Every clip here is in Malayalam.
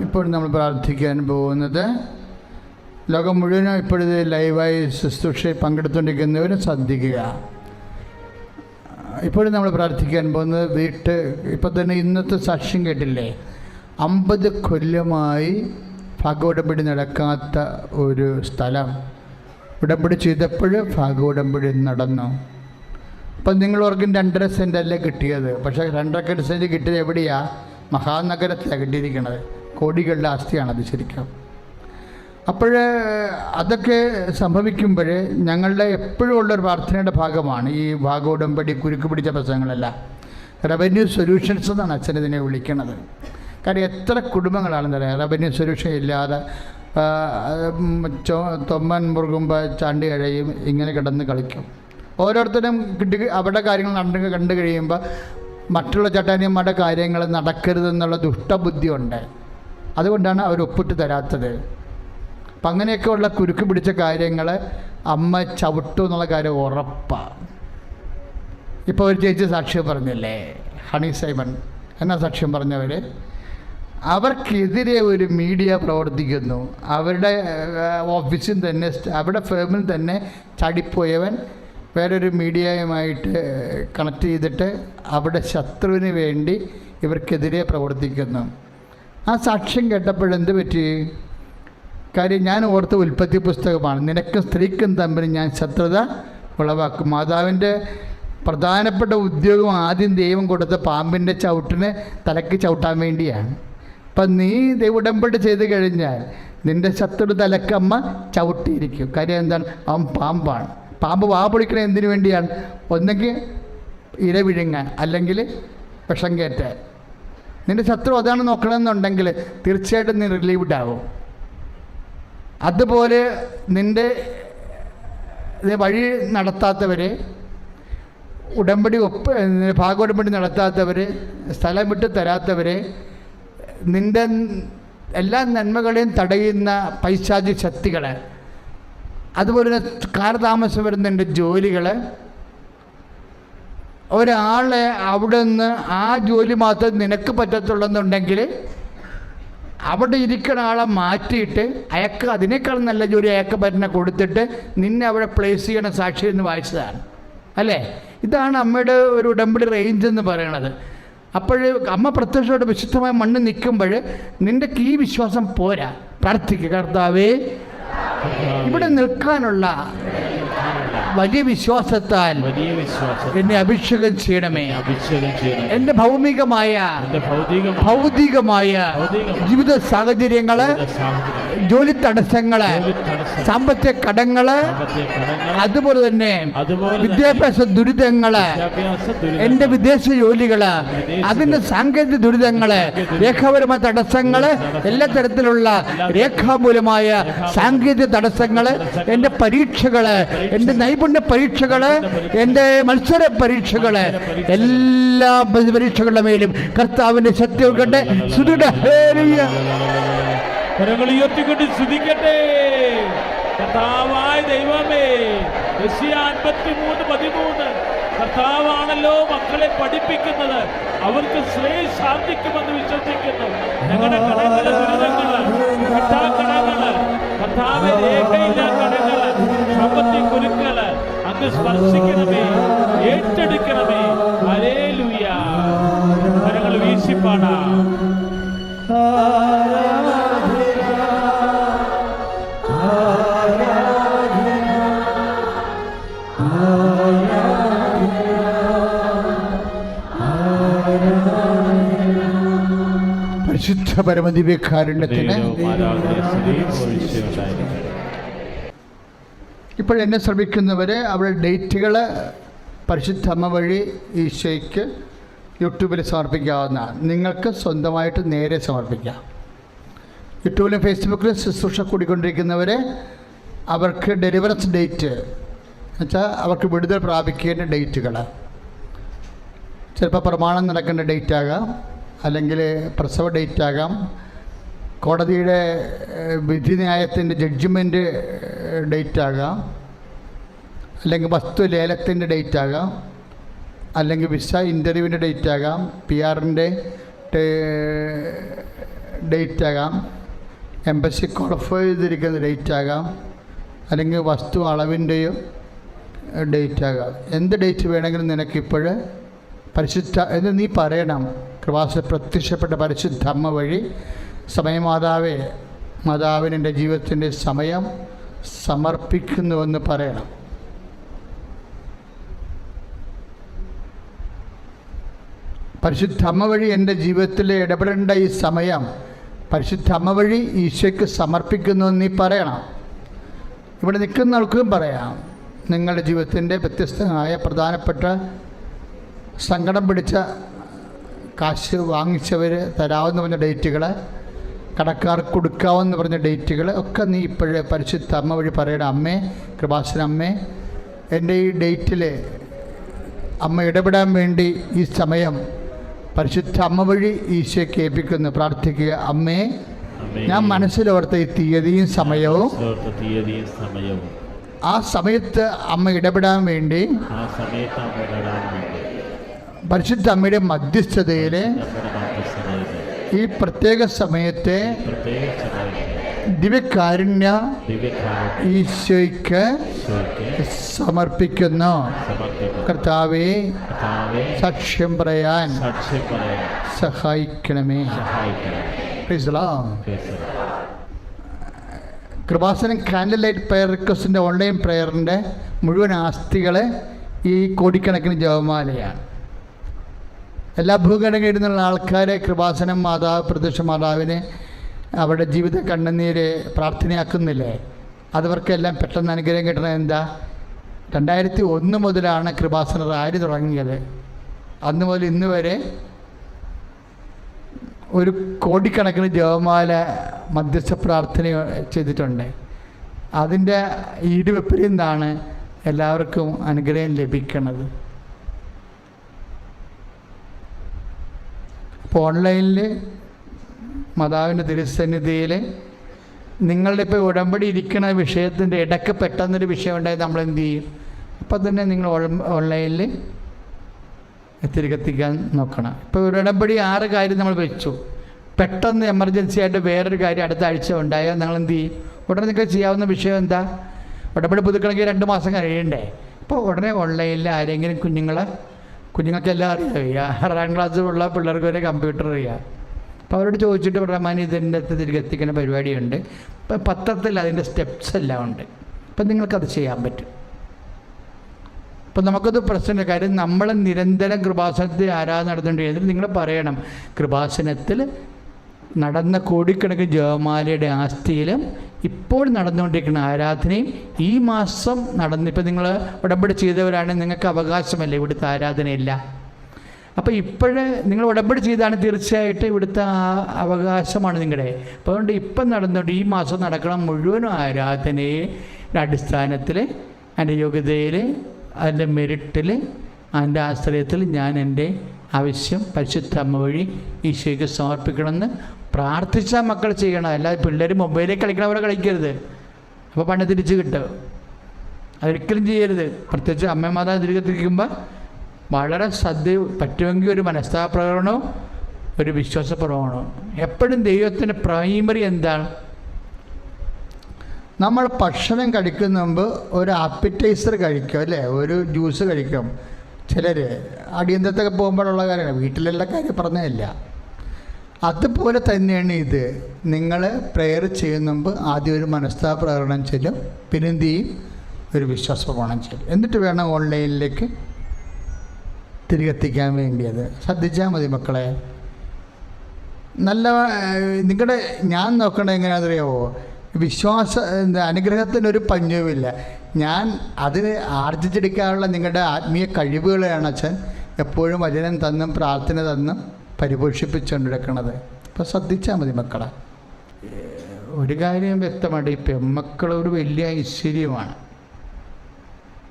ഇപ്പോൾ നമ്മൾ പ്രാർത്ഥിക്കാൻ പോകുന്നത് ലോകം മുഴുവനും ഇപ്പോഴത്തെ ലൈവായി ശുശ്രൂഷയിൽ പങ്കെടുത്തുകൊണ്ടിരിക്കുന്നവരും ശ്രദ്ധിക്കുക. ഇപ്പോഴും നമ്മൾ പ്രാർത്ഥിക്കാൻ പോകുന്നത് ഇപ്പോൾ തന്നെ ഇന്നത്തെ സാക്ഷ്യം കേട്ടില്ലേ, 50 കൊല്ലമായി ഭാഗോടമ്പടി നടക്കാത്ത ഒരു സ്ഥലം ഉടമ്പടി ചെയ്തപ്പോൾ ഭാഗോടമ്പടി നടന്നു. അപ്പം നിങ്ങൾ ഓർക്കും 2.5 സെൻറ്റല്ലേ കിട്ടിയത്. പക്ഷേ 2.5 സെൻറ്റ് കിട്ടിയത് എവിടെയാണ്? മഹാനഗരത്തിലാണ് കിട്ടിയിരിക്കുന്നത്. കോടികളുടെ ആസ്തിയാണത് ശരിക്കും. അപ്പോൾ അതൊക്കെ സംഭവിക്കുമ്പോൾ ഞങ്ങളുടെ എപ്പോഴും ഉള്ളൊരു പ്രാർത്ഥനയുടെ ഭാഗമാണ് ഈ ഭാഗോടമ്പടി കുരുക്ക് പിടിച്ച പ്രശ്നങ്ങളെല്ലാം. റവന്യൂ സൊല്യൂഷൻസ് എന്നാണ് അച്ഛൻ ഇതിനെ വിളിക്കുന്നത്. കാര്യം എത്ര കുടുംബങ്ങളാണെന്ന് പറയാം റവന്യൂ സൊല്യൂഷൻ ഇല്ലാതെ തൊമ്മൻ മുറുകുമ്പോൾ ചാണ്ടി കഴിയും ഇങ്ങനെ കിടന്ന് കളിക്കും. ഓരോരുത്തരും അവരുടെ കാര്യങ്ങൾ കണ്ടു കഴിയുമ്പോൾ മറ്റുള്ള ചട്ടാനിയന്മാരുടെ കാര്യങ്ങൾ നടക്കരുതെന്നുള്ള ദുഷ്ടബുദ്ധിയുണ്ട്. അതുകൊണ്ടാണ് അവർ ഒപ്പിട്ട് തരാത്തത്. അപ്പം അങ്ങനെയൊക്കെയുള്ള കുരുക്ക് പിടിച്ച കാര്യങ്ങൾ അമ്മ ചവിട്ടും എന്നുള്ള കാര്യം ഉറപ്പാണ്. ഇപ്പോൾ ഒരു ചേച്ചി സാക്ഷ്യം പറഞ്ഞില്ലേ, ഹണി സൈമൺ എന്നാ സാക്ഷ്യം പറഞ്ഞവർ, അവർക്കെതിരെ ഒരു മീഡിയ പ്രവർത്തിക്കുന്നു. അവരുടെ ഓഫീസിൽ തന്നെ അവരുടെ ഫേമിൽ തന്നെ ചാടിപ്പോയവൻ വേറൊരു മീഡിയയുമായിട്ട് കണക്ട് ചെയ്തിട്ട് അവിടെ ശത്രുവിന് വേണ്ടി ഇവർക്കെതിരെ പ്രവർത്തിക്കുന്നു. ആ സാക്ഷ്യം കേട്ടപ്പോഴെന്ത് പറ്റി? കാര്യം ഞാൻ ഓർത്ത ഉൽപ്പത്തി പുസ്തകമാണ്, നിനക്കും സ്ത്രീക്കും തമ്മിൽ ഞാൻ ശത്രുത ഉളവാക്കും. മാതാവിൻ്റെ പ്രധാനപ്പെട്ട ഉദ്യോഗം ആദ്യം ദൈവം കൊടുത്ത പാമ്പിൻ്റെ ചവിട്ടിന് തലയ്ക്ക് ചവിട്ടാൻ വേണ്ടിയാണ്. അപ്പം നീ ഉടമ്പടി ചെയ്ത് കഴിഞ്ഞാൽ നിൻ്റെ ശത്രു തലക്കമ്മ ചവിട്ടിയിരിക്കും. കാര്യം എന്താണ്? അവൻ പാമ്പാണ്. പാമ്പ് വാ പൊളിക്കണ എന്തിനു വേണ്ടിയാണ്? ഒന്നെങ്കിൽ ഇര വിഴുങ്ങാൻ, അല്ലെങ്കിൽ വിഷം കയറ്റാൻ. നിൻ്റെ ശത്രു അതാണ് നോക്കണമെന്നുണ്ടെങ്കിൽ തീർച്ചയായിട്ടും നീ റിലീവ്ഡ് ആവും. അതുപോലെ നിൻ്റെ വഴി നടത്താത്തവർ, ഭാഗോടമ്പടി നടത്താത്തവർ, സ്ഥലം വിട്ട് തരാത്തവർ, നിൻ്റെ എല്ലാ നന്മകളെയും തടയുന്ന പൈശാചിക ശക്തികൾ, അതുപോലെ തന്നെ കാലതാമസം വരുന്ന എൻ്റെ ജോലികൾ, ഒരാളെ അവിടെ നിന്ന് ആ ജോലി മാത്രം നിനക്ക് പറ്റത്തുള്ളെന്നുണ്ടെങ്കിൽ അവിടെ ഇരിക്കുന്ന ആളെ മാറ്റിയിട്ട് അയാൾക്ക് അതിനേക്കാൾ നല്ല ജോലി അയാൾക്ക് പറ്റുന്ന കൊടുത്തിട്ട് നിന്നെ അവിടെ പ്ലേസ് ചെയ്യണ സാക്ഷി എന്ന് വായിച്ചതാണ് അല്ലേ? ഇതാണ് അമ്മയുടെ ഒരു ഉടമ്പടി റേഞ്ച് എന്ന് പറയണത്. അപ്പോൾ അമ്മ പ്രത്യക്ഷമായിട്ട് വിശുദ്ധമായ മണ്ണ് നിൽക്കുമ്പോൾ നിൻ്റെ ഈ വിശ്വാസം പോരാ. പ്രാർത്ഥിക്കുക, കർത്താവേ ഇവിടെ നിൽക്കാനുള്ള വലിയ വിശ്വാസത്താൽ എന്നെ അഭിഷേകം ചെയ്യണമേ. എൻ്റെ ഭൗതികമായ ജീവിത സാഹചര്യങ്ങള്, ജോലി തടസ്സങ്ങള്, സാമ്പത്തിക കടങ്ങള്, അതുപോലെ തന്നെ വിദ്യാഭ്യാസ ദുരിതങ്ങള്, എൻ്റെ വിദേശ ജോലികള്, അതിൻ്റെ സാങ്കേതിക ദുരിതങ്ങള്, രേഖാപരമായ തടസ്സങ്ങള്, എല്ലാ തരത്തിലുള്ള രേഖാമൂലമായ സാങ്കേതിക തടസ്സങ്ങള്, എൻ്റെ പരീക്ഷകള്, എൻ്റെ നൈപുണ്യ പരീക്ഷകള്, എൻ്റെ മത്സര പരീക്ഷകള്, എല്ലാ പരീക്ഷകളുടെ മേലും കർത്താവിൻ്റെ ശക്തി കൊടുക്കട്ടെ. ഉയർത്തിക്കൊണ്ട് സ്തുതിക്കട്ടെ. കർത്താവായ ദൈവമേ, യെശയ്യാ 53:13 കർത്താവാണല്ലോ മക്കളെ പഠിപ്പിക്കുന്നത്, അവർക്ക് ശ്രേയസാർജിക്കുമെന്ന് വിശ്വസിക്കുന്നു. ഞങ്ങളുടെ കടങ്ങള്, ദുരിതങ്ങള്, കടങ്ങള്, കർത്താവെ രേഖയില്ല കടങ്ങള്, സാമ്പത്തിക കുരുക്കള് അങ്ങ് സ്പർശിക്കണമേ, ഏറ്റെടുക്കണമേ. ഹല്ലേലൂയ. കരങ്ങൾ വീശിപ്പാടാം. പരിശുദ്ധ പരമദിവ്യകാരുണ്യത്തിന് ഇപ്പോഴെന്നെ ശ്രമിക്കുന്നവർ അവരുടെ ഡേറ്റുകൾ പരിശുദ്ധ അമ്മ വഴി ഈശോയ്ക്ക് യൂട്യൂബിൽ സമർപ്പിക്കാവുന്നതാണ്. നിങ്ങൾക്ക് സ്വന്തമായിട്ട് നേരെ സമർപ്പിക്കാം. യൂട്യൂബിലും ഫേസ്ബുക്കിലും ശുശ്രൂഷ കൂടിക്കൊണ്ടിരിക്കുന്നവർ അവർക്ക് ഡെലിവറൻസ് ഡേറ്റ് എന്നുവെച്ചാൽ അവർക്ക് വിടുതൽ പ്രാപിക്കേണ്ട ഡേറ്റുകൾ, ചിലപ്പോൾ പ്രമാണം നടക്കേണ്ട ഡേറ്റ് ആകാം, അല്ലെങ്കിൽ പ്രസവ ഡേറ്റ് ആകാം, കോടതിയുടെ വിധിന്യായത്തിൻ്റെ ജഡ്ജ്മെൻറ്റ് ഡേറ്റ് ആകാം, അല്ലെങ്കിൽ വസ്തു ലേലത്തിൻ്റെ ഡേറ്റ് ആകാം, അല്ലെങ്കിൽ വിസ ഇൻ്റർവ്യൂവിൻ്റെ ഡേറ്റ് ആകാം, PR-ൻ്റെ ഡേറ്റ് ആകാം, എംബസി ക്വാളിഫൈ ചെയ്തിരിക്കുന്ന ഡേറ്റ് ആകാം, അല്ലെങ്കിൽ വസ്തു അളവിൻ്റെയോ ഡേറ്റ് ആകാം. എന്ത് ഡേറ്റ് വേണമെങ്കിലും നിനക്കിപ്പോൾ പരിശുദ്ധ എന്ന് നീ പറയണം. കൃപാസനത്തിൽ പ്രത്യക്ഷപ്പെട്ട പരിശുദ്ധ അമ്മ വഴി സമയമാതാവേ, മാതാവിന് എൻ്റെ ജീവിതത്തിൻ്റെ സമയം സമർപ്പിക്കുന്നുവെന്ന് പറയണം. പരിശുദ്ധ അമ്മ വഴി എൻ്റെ ജീവിതത്തിൽ ഇടപെടേണ്ട ഈ സമയം പരിശുദ്ധ അമ്മ വഴി ഈശോയ്ക്ക് സമർപ്പിക്കുന്നുവെന്ന് നീ പറയണം. ഇവിടെ നിൽക്കുന്ന ആൾക്കും പറയാം. നിങ്ങളുടെ ജീവിതത്തിൻ്റെ വ്യത്യസ്തമായ പ്രധാനപ്പെട്ട സങ്കടം പിടിച്ച കാശ് വാങ്ങിച്ചവർ തരാമെന്ന് പറഞ്ഞ ഡേറ്റുകൾ, കടക്കാർക്ക് കൊടുക്കാമെന്ന് പറഞ്ഞ ഡേറ്റുകൾ ഒക്കെ നീ ഇപ്പോഴേ പരിശുദ്ധ അമ്മ വഴി പറയണം. അമ്മേ, കൃപാസന അമ്മേ, എൻ്റെ ഈ ഡേറ്റിൽ അമ്മ ഇടപെടാൻ വേണ്ടി ഈ സമയം പരിശുദ്ധ അമ്മ വഴി ഈശോയ്ക്ക് ഏൽപ്പിക്കുന്നു. പ്രാർത്ഥിക്കുക. അമ്മേ, ഞാൻ മനസ്സിലോർത്ത ഈ തീയതിയും സമയവും ആ സമയത്ത് അമ്മ ഇടപെടാൻ വേണ്ടി പരിശുദ്ധ അമ്മയുടെ മധ്യസ്ഥതയിൽ ഈ പ്രത്യേക സമയത്തെ ദിവ്യകാരുണ്യ ഈശോയ്ക്ക് സമർപ്പിക്കുന്നു. കർത്താവേ, സാക്ഷ്യം പറയാൻ സഹായിക്കണമേ. കൃപാസനം കാൻഡിൽ ലൈറ്റ് പ്രയർ റിക്വസ്റ്റിൻ്റെ ഓൺലൈൻ പ്രയറിൻ്റെ മുഴുവൻ ആസ്തികൾ ഈ കോടിക്കണക്കിന് ജപമാലയാണ്. എല്ലാ ഭൂഘടകയിൽ നിന്നുള്ള ആൾക്കാരെ കൃപാസനം മാതാവ്, പ്രത്യക്ഷ മാതാവിനെ അവരുടെ ജീവിത കണ്ണുനീര് പ്രാർത്ഥനയാക്കുന്നില്ലേ? അതവർക്കെല്ലാം പെട്ടെന്ന് അനുഗ്രഹം കിട്ടണത് എന്താ? 2001 മുതലാണ് കൃപാസന റാലി തുടങ്ങിയത്. അന്ന് മുതൽ ഇന്ന് വരെ ഒരു കോടിക്കണക്കിന് ജപമാല മധ്യസ്ഥ പ്രാർത്ഥന ചെയ്തിട്ടുണ്ട്. അതിൻ്റെ ഈടുവെപ്പിൽ നിന്നാണ് എല്ലാവർക്കും അനുഗ്രഹം ലഭിക്കുന്നത്. അപ്പോൾ ഓൺലൈനിൽ മാതാവിൻ്റെ തിരുസന്നിധിയിൽ നിങ്ങളുടെ ഇപ്പോൾ ഉടമ്പടി ഇരിക്കുന്ന വിഷയത്തിൻ്റെ ഇടയ്ക്ക് പെട്ടെന്നൊരു വിഷയം ഉണ്ടായത് നമ്മൾ എന്ത് ചെയ്യും? അപ്പം തന്നെ നിങ്ങൾ ഓൺലൈനിൽ തിരികെത്തിക്കാൻ നോക്കണം. ഇപ്പോൾ ഒരു ഉടമ്പടി 6 കാര്യം നമ്മൾ വെച്ചു. പെട്ടെന്ന് എമർജൻസി ആയിട്ട് വേറൊരു കാര്യം അടുത്ത ആഴ്ച ഉണ്ടായാൽ നിങ്ങൾ എന്ത് ചെയ്യും? ഉടനെ നിങ്ങൾക്ക് ചെയ്യാവുന്ന വിഷയം എന്താ? ഉടമ്പടി പുതുക്കണമെങ്കിൽ 2 മാസം കഴിയണ്ടേ? അപ്പോൾ ഉടനെ ഓൺലൈനിൽ ആരെങ്കിലും കുഞ്ഞുങ്ങൾക്കെല്ലാം അറിയാം. 6ാം ക്ലാസ്സിലുള്ള പിള്ളേർക്ക് വരെ കമ്പ്യൂട്ടർ അറിയാം. അപ്പോൾ അവരോട് ചോദിച്ചിട്ട് പറയാൻ ഇതിൻ്റെ തിരികെ എത്തിക്കുന്ന പരിപാടിയുണ്ട്. ഇപ്പം പത്രത്തിൽ അതിൻ്റെ സ്റ്റെപ്സ് എല്ലാം ഉണ്ട്. അപ്പം നിങ്ങൾക്കത് ചെയ്യാൻ പറ്റും. അപ്പം നമുക്കത് പ്രശ്നമില്ല. കാര്യം നമ്മൾ നിരന്തരം കൃപാസനത്തിൽ ആരാധന നടന്നുകൊണ്ടിരിക്കുന്നത്. നിങ്ങൾ പറയണം, കൃപാസനത്തിൽ നടന്ന കോടിക്കണക്കിന് ജപമാലയുടെ ആസ്തിയിലും ഇപ്പോൾ നടന്നുകൊണ്ടിരിക്കുന്ന ആരാധനയും ഈ മാസം ഇപ്പം നിങ്ങൾ ഉടമ്പടി ചെയ്തവരാണെങ്കിൽ നിങ്ങൾക്ക് അവകാശമല്ലേ ഇവിടുത്തെ ആരാധനയില്ല. അപ്പോൾ ഇപ്പോഴേ നിങ്ങൾ ഉടമ്പടി ചെയ്താണ് തീർച്ചയായിട്ടും ഇവിടുത്തെ അവകാശമാണ് നിങ്ങളുടെ. അപ്പോൾ അതുകൊണ്ട് ഇപ്പം നടന്നുകൊണ്ട് ഈ മാസം നടക്കണം മുഴുവനും ആരാധനയുടെ അടിസ്ഥാനത്തിൽ, അതിൻ്റെ യോഗ്യതയിൽ, അതിൻ്റെ മെറിറ്റിൽ, അതിൻ്റെ ആശ്രയത്തിൽ ഞാൻ എൻ്റെ ആവശ്യം പരിശുദ്ധ അമ്മ വഴി ഈശോയ്ക്ക് സമർപ്പിക്കണമെന്ന് പ്രാർത്ഥിച്ചാൽ മക്കൾ ചെയ്യണം. അല്ലാതെ പിള്ളേർ മൊബൈലിൽ കളിക്കണവരെ കളിക്കരുത്. അപ്പോൾ പണി തിരിച്ച് കിട്ടും. അതൊരിക്കലും ചെയ്യരുത്. പ്രത്യേകിച്ച് അമ്മമാതാ തിരികെത്തിരിക്കുമ്പോൾ വളരെ പറ്റുമെങ്കിൽ ഒരു മനസ്താപ്രകടനവും ഒരു വിശ്വാസപ്രകടനവും. എപ്പോഴും ദൈവത്തിൻ്റെ പ്രൈമറി എന്താണ്? നമ്മൾ ഭക്ഷണം കഴിക്കുന്ന മുമ്പ് ഒരു ആപ്പിറ്റൈസർ കഴിക്കും, അല്ലേ? ഒരു ജ്യൂസ് കഴിക്കും. ചിലർ അടിയന്തരത്തൊക്കെ പോകുമ്പോഴുള്ള കാര്യമാണ്, വീട്ടിലുള്ള കാര്യം പറഞ്ഞതല്ല. അതുപോലെ തന്നെയാണ് ഇത്. നിങ്ങൾ പ്രെയർ ചെയ്യുന്ന മുമ്പ് ആദ്യം ഒരു മനസ്താപ്രകടനം ചെല്ലും, പിന്നെ എന്ത് ചെയ്യും? ഒരു വിശ്വാസപ്രകടനം ചെല്ലും. എന്നിട്ട് വേണം ഓൺലൈനിലേക്ക് തിരികെത്തിക്കാൻ വേണ്ടിയത്. ശ്രദ്ധിച്ചാൽ മതി മക്കളെ. നല്ല നിങ്ങളുടെ ഞാൻ നോക്കണത് എങ്ങനെയാണെന്നറിയാമോ? അനുഗ്രഹത്തിനൊരു പഞ്ഞവുമില്ല. ഞാൻ അതിന് ആർജിച്ചെടുക്കാനുള്ള നിങ്ങളുടെ ആത്മീയ കഴിവുകളെയാണ് അച്ഛൻ എപ്പോഴും വചനം തന്നും പ്രാർത്ഥന തന്നും പരിപോഷിപ്പിച്ചുകൊണ്ടിരിക്കണത്. അപ്പോൾ ശ്രദ്ധിച്ചാൽ മതി മക്കളെ. ഒരു കാര്യം വ്യക്തമാണ്, ഈ പെമ്മക്കളൊരു വലിയ ഐശ്വര്യമാണ്.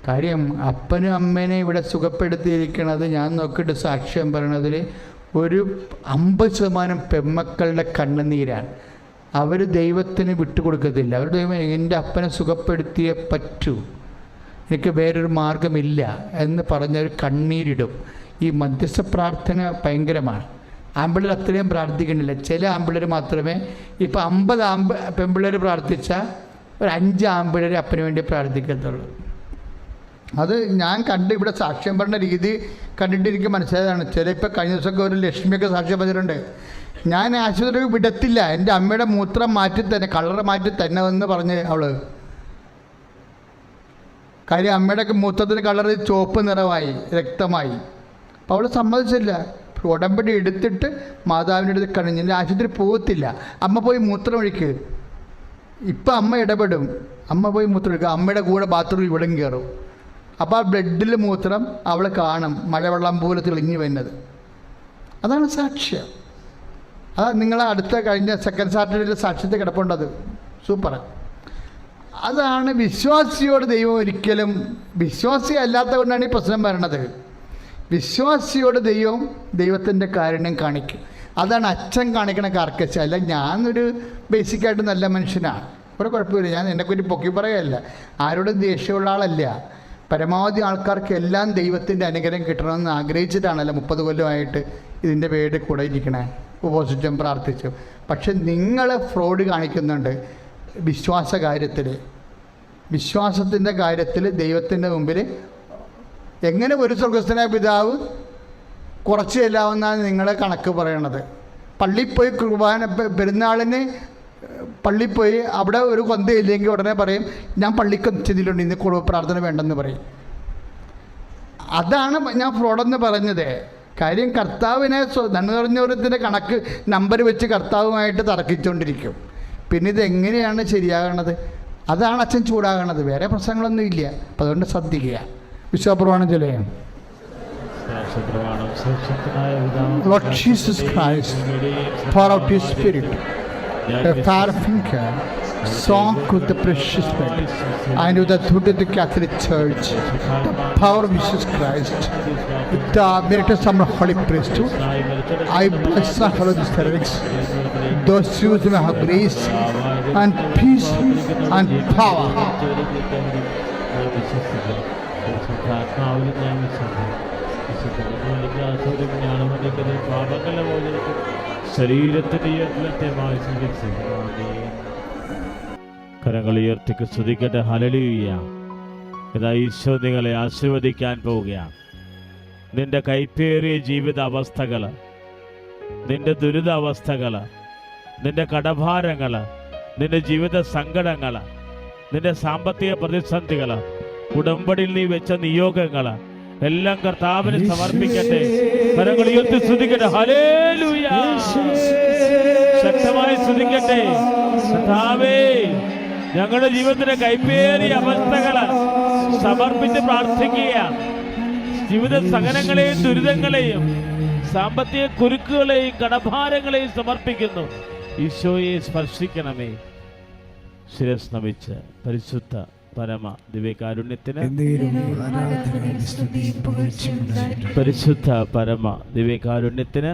കാര്യം അപ്പനും അമ്മേനെ ഇവിടെ സുഖപ്പെടുത്തിയിരിക്കണത് ഞാൻ നോക്കിയിട്ട് സാക്ഷ്യം പറയണതിൽ ഒരു 50% പെമ്മക്കളുടെ കണ്ണുനീരാണ്. അവർ ദൈവത്തിന് വിട്ടുകൊടുക്കത്തില്ല. അവർ ദൈവം എൻ്റെ അപ്പനെ സുഖപ്പെടുത്തിയേ പറ്റൂ, എനിക്ക് വേറൊരു മാർഗമില്ല എന്ന് പറഞ്ഞൊരു കണ്ണീരിടും. ഈ മധ്യസ്ഥ പ്രാർത്ഥന ഭയങ്കരമാണ്. ആൺപിള്ളേർ അത്രയും പ്രാർത്ഥിക്കണില്ല. ചില ആൺപിള്ളേർ മാത്രമേ. ഇപ്പോൾ 50 പെൺപിള്ളേർ പ്രാർത്ഥിച്ചാൽ ഒരു 5 ആൺപിള്ളേർ അപ്പന് വേണ്ടി പ്രാർത്ഥിക്കത്തുള്ളൂ. അത് ഞാൻ കണ്ട് ഇവിടെ സാക്ഷ്യം പറഞ്ഞ രീതി കണ്ടിട്ട് എനിക്ക് മനസ്സിലായതാണ്. ചിലപ്പോൾ കഴിഞ്ഞ ദിവസമൊക്കെ ഒരു ലക്ഷ്മിയൊക്കെ സാക്ഷ്യം പറഞ്ഞിട്ടുണ്ട്. ഞാൻ ആശുപത്രി വിടത്തില്ല, എൻ്റെ അമ്മയുടെ മൂത്രം മാറ്റി തന്നെ, കളറ് മാറ്റി തന്നെ എന്ന് പറഞ്ഞ് അവൾ. കാര്യം അമ്മയുടെ മൂത്രത്തിന് കളറ് ചുവപ്പ് നിറമായി, രക്തമായി. അപ്പോൾ അവൾ സമ്മതിച്ചില്ല. ഉടമ്പടി എടുത്തിട്ട് മാതാവിൻ്റെ അടുത്ത് കഴിഞ്ഞ് ആശുപത്രി പോകത്തില്ല, അമ്മ പോയി മൂത്രം ഒഴിക്ക്. ഇപ്പം അമ്മ ഇടപെടും, അമ്മ പോയി മൂത്രം ഒഴിക്കുക. അമ്മയുടെ കൂടെ ബാത്റൂമിൽ ഇവിടെയും കയറും. അപ്പോൾ ആ ബ്ലഡിൽ മൂത്രം അവൾ കാണും, മഴവെള്ളം പോലെ തെളിഞ്ഞു വരുന്നത്. അതാണ് സാക്ഷ്യം. അതാ നിങ്ങളെ അടുത്ത കഴിഞ്ഞ സെക്കൻഡ് സാറ്റർഡേയിൽ സാക്ഷ്യത്തെ കിടപ്പുണ്ടത്. സൂപ്പർ. അതാണ് വിശ്വാസിയോട് ദൈവം ഒരിക്കലും, വിശ്വാസി അല്ലാത്ത കൊണ്ടാണ് ഈ പ്രശ്നം വരണത്. വിശ്വാസിയോട് ദൈവത്തിൻ്റെ കാരുണ്യം കാണിക്കും. അതാണ് അച്ഛൻ കാണിക്കണ കാർക്കശ. അല്ല ഞാനൊരു ബേസിക്കായിട്ട് നല്ല മനുഷ്യനാണ്, ഇവിടെ കുഴപ്പമില്ല, ഞാൻ എന്നെക്കുറിച്ച് പൊക്കി പറയുകയല്ല, ആരോടും ദേഷ്യമുള്ള ആളല്ല. പരമാവധി ആൾക്കാർക്ക് എല്ലാം ദൈവത്തിൻ്റെ അനുഗ്രഹം കിട്ടണമെന്ന് ആഗ്രഹിച്ചിട്ടാണല്ലോ 30 കൊല്ലമായിട്ട് ഇതിൻ്റെ പേരിൽ കൂടെ ഇരിക്കണേ, ഉപവസിച്ചും പ്രാർത്ഥിച്ചും. പക്ഷെ നിങ്ങൾ ഫ്രോഡ് കാണിക്കുന്നുണ്ട് വിശ്വാസത്തിൻ്റെ കാര്യത്തിൽ ദൈവത്തിൻ്റെ മുമ്പിൽ. എങ്ങനെ ഒരു സ്വർഗസ്ഥനായ പിതാവ് കുറച്ച് ചെല്ലാവുന്നതാണ് നിങ്ങളെ കണക്ക് പറയണത്. പള്ളിയിൽ പോയി കുർബാന പെരുന്നാളിന് പള്ളിയിൽ പോയി അവിടെ ഒരു കൊന്തയില്ലെങ്കിൽ ഉടനെ പറയും ഞാൻ പള്ളിക്ക് ചെന്നിട്ടുണ്ട്, ഇന്ന് കുർബ പ്രാർത്ഥന വേണ്ടെന്ന് പറയും. അതാണ് ഞാൻ ഫ്രോഡെന്ന് പറഞ്ഞത്. കാര്യം കർത്താവിനെ നന്മ നിറഞ്ഞവരത്തിൻ്റെ കണക്ക് നമ്പർ വെച്ച് കർത്താവുമായിട്ട് തർക്കിച്ചുകൊണ്ടിരിക്കും. പിന്നെ ഇതെങ്ങനെയാണ് ശരിയാകണത്? അതാണ് അച്ഛൻ ചൂടാകണത്, വേറെ പ്രശ്നങ്ങളൊന്നും ഇല്ല. അപ്പം അതുകൊണ്ട് ശ്രദ്ധിക്കുക. വിശ്വാസപ്രമാണം ചൊല്ലുക. Lord Jesus Christ, pour out His Spirit, a fire finger, song with the precious blood, and with the truth of the Catholic Church, the power of Jesus Christ, with the miracles of the Holy Priesthood, I bless the Holy Spirit, those who may have grace and peace and power. കരങ്ങൾ ഉയർത്തിക്ക് സ്തുതിക്കട്ടെ. ഹല്ലേലൂയ. ഇതാ ഈശോ നിങ്ങളെ ആശീർവദിക്കാൻ പോവുകയാണ്. നിന്റെ കൈപ്പേറിയ ജീവിത അവസ്ഥകൾ, നിന്റെ ദുരിതാവസ്ഥകൾ, നിന്റെ കടഭാരങ്ങൾ, നിന്റെ ജീവിത സങ്കടങ്ങൾ, നിന്റെ സാമ്പത്തിക പ്രതിസന്ധികൾ, ഉടമ്പടിയിൽ നീ വെച്ച നിയോഗങ്ങൾ എല്ലാം കർത്താവിന് സമർപ്പിക്കട്ടെ. കരങ്ങൾ ഉയർത്തി സ്തുതിക്കട്ടെ. ഹല്ലേലൂയ. ശക്തമായി സ്തുതിക്കട്ടെ. കർത്താവേ, ഞങ്ങളുടെ ജീവിതത്തിലെ കൈപ്പേറിയ അവസ്ഥകള് സമർപ്പിച്ച് പ്രാർത്ഥിക്കുകയാണ്. ജീവിത സഹനങ്ങളെയും ദുരിതങ്ങളെയും സാമ്പത്തിക കുരുക്കുകളെയും കടഭാരങ്ങളെയും സമർപ്പിക്കുന്നു. ഈശോയെ സ്പർശിക്കണമേ. ശിരസ് നമിച്ച് പരിശുദ്ധ പരമ ദിവ്യകാരുണ്യത്തിന്, പരിശുദ്ധ പരമ ദിവ്യകാരുണ്യത്തിന്,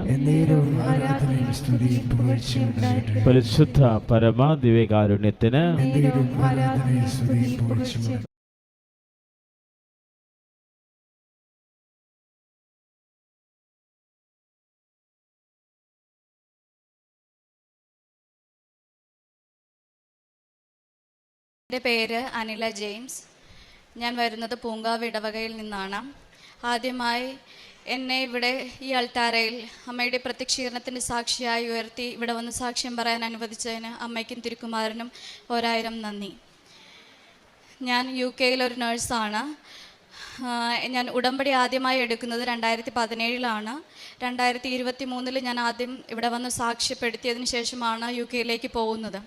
പരിശുദ്ധ പരമ ദിവ്യകാരുണ്യത്തിന്. എൻ്റെ പേര് അനില ജെയിംസ്. ഞാൻ വരുന്നത് പൂങ്കാവ് ഇടവകയിൽ നിന്നാണ്. ആദ്യമായി എന്നെ ഇവിടെ ഈ അൾത്താരയിൽ അമ്മയുടെ പ്രത്യക്ഷീകരണത്തിൻ്റെ സാക്ഷിയായി ഉയർത്തി ഇവിടെ വന്ന് സാക്ഷ്യം പറയാൻ അനുവദിച്ചതിന് അമ്മയ്ക്കും തിരുക്കുമാരനും 1000 നന്ദി. ഞാൻ UK ഒരു നേഴ്സാണ്. ഞാൻ ഉടമ്പടി ആദ്യമായി എടുക്കുന്നത് 2017 2023 ഞാൻ ആദ്യം ഇവിടെ വന്ന് സാക്ഷ്യപ്പെടുത്തിയതിന് ശേഷമാണ് UK പോകുന്നത്.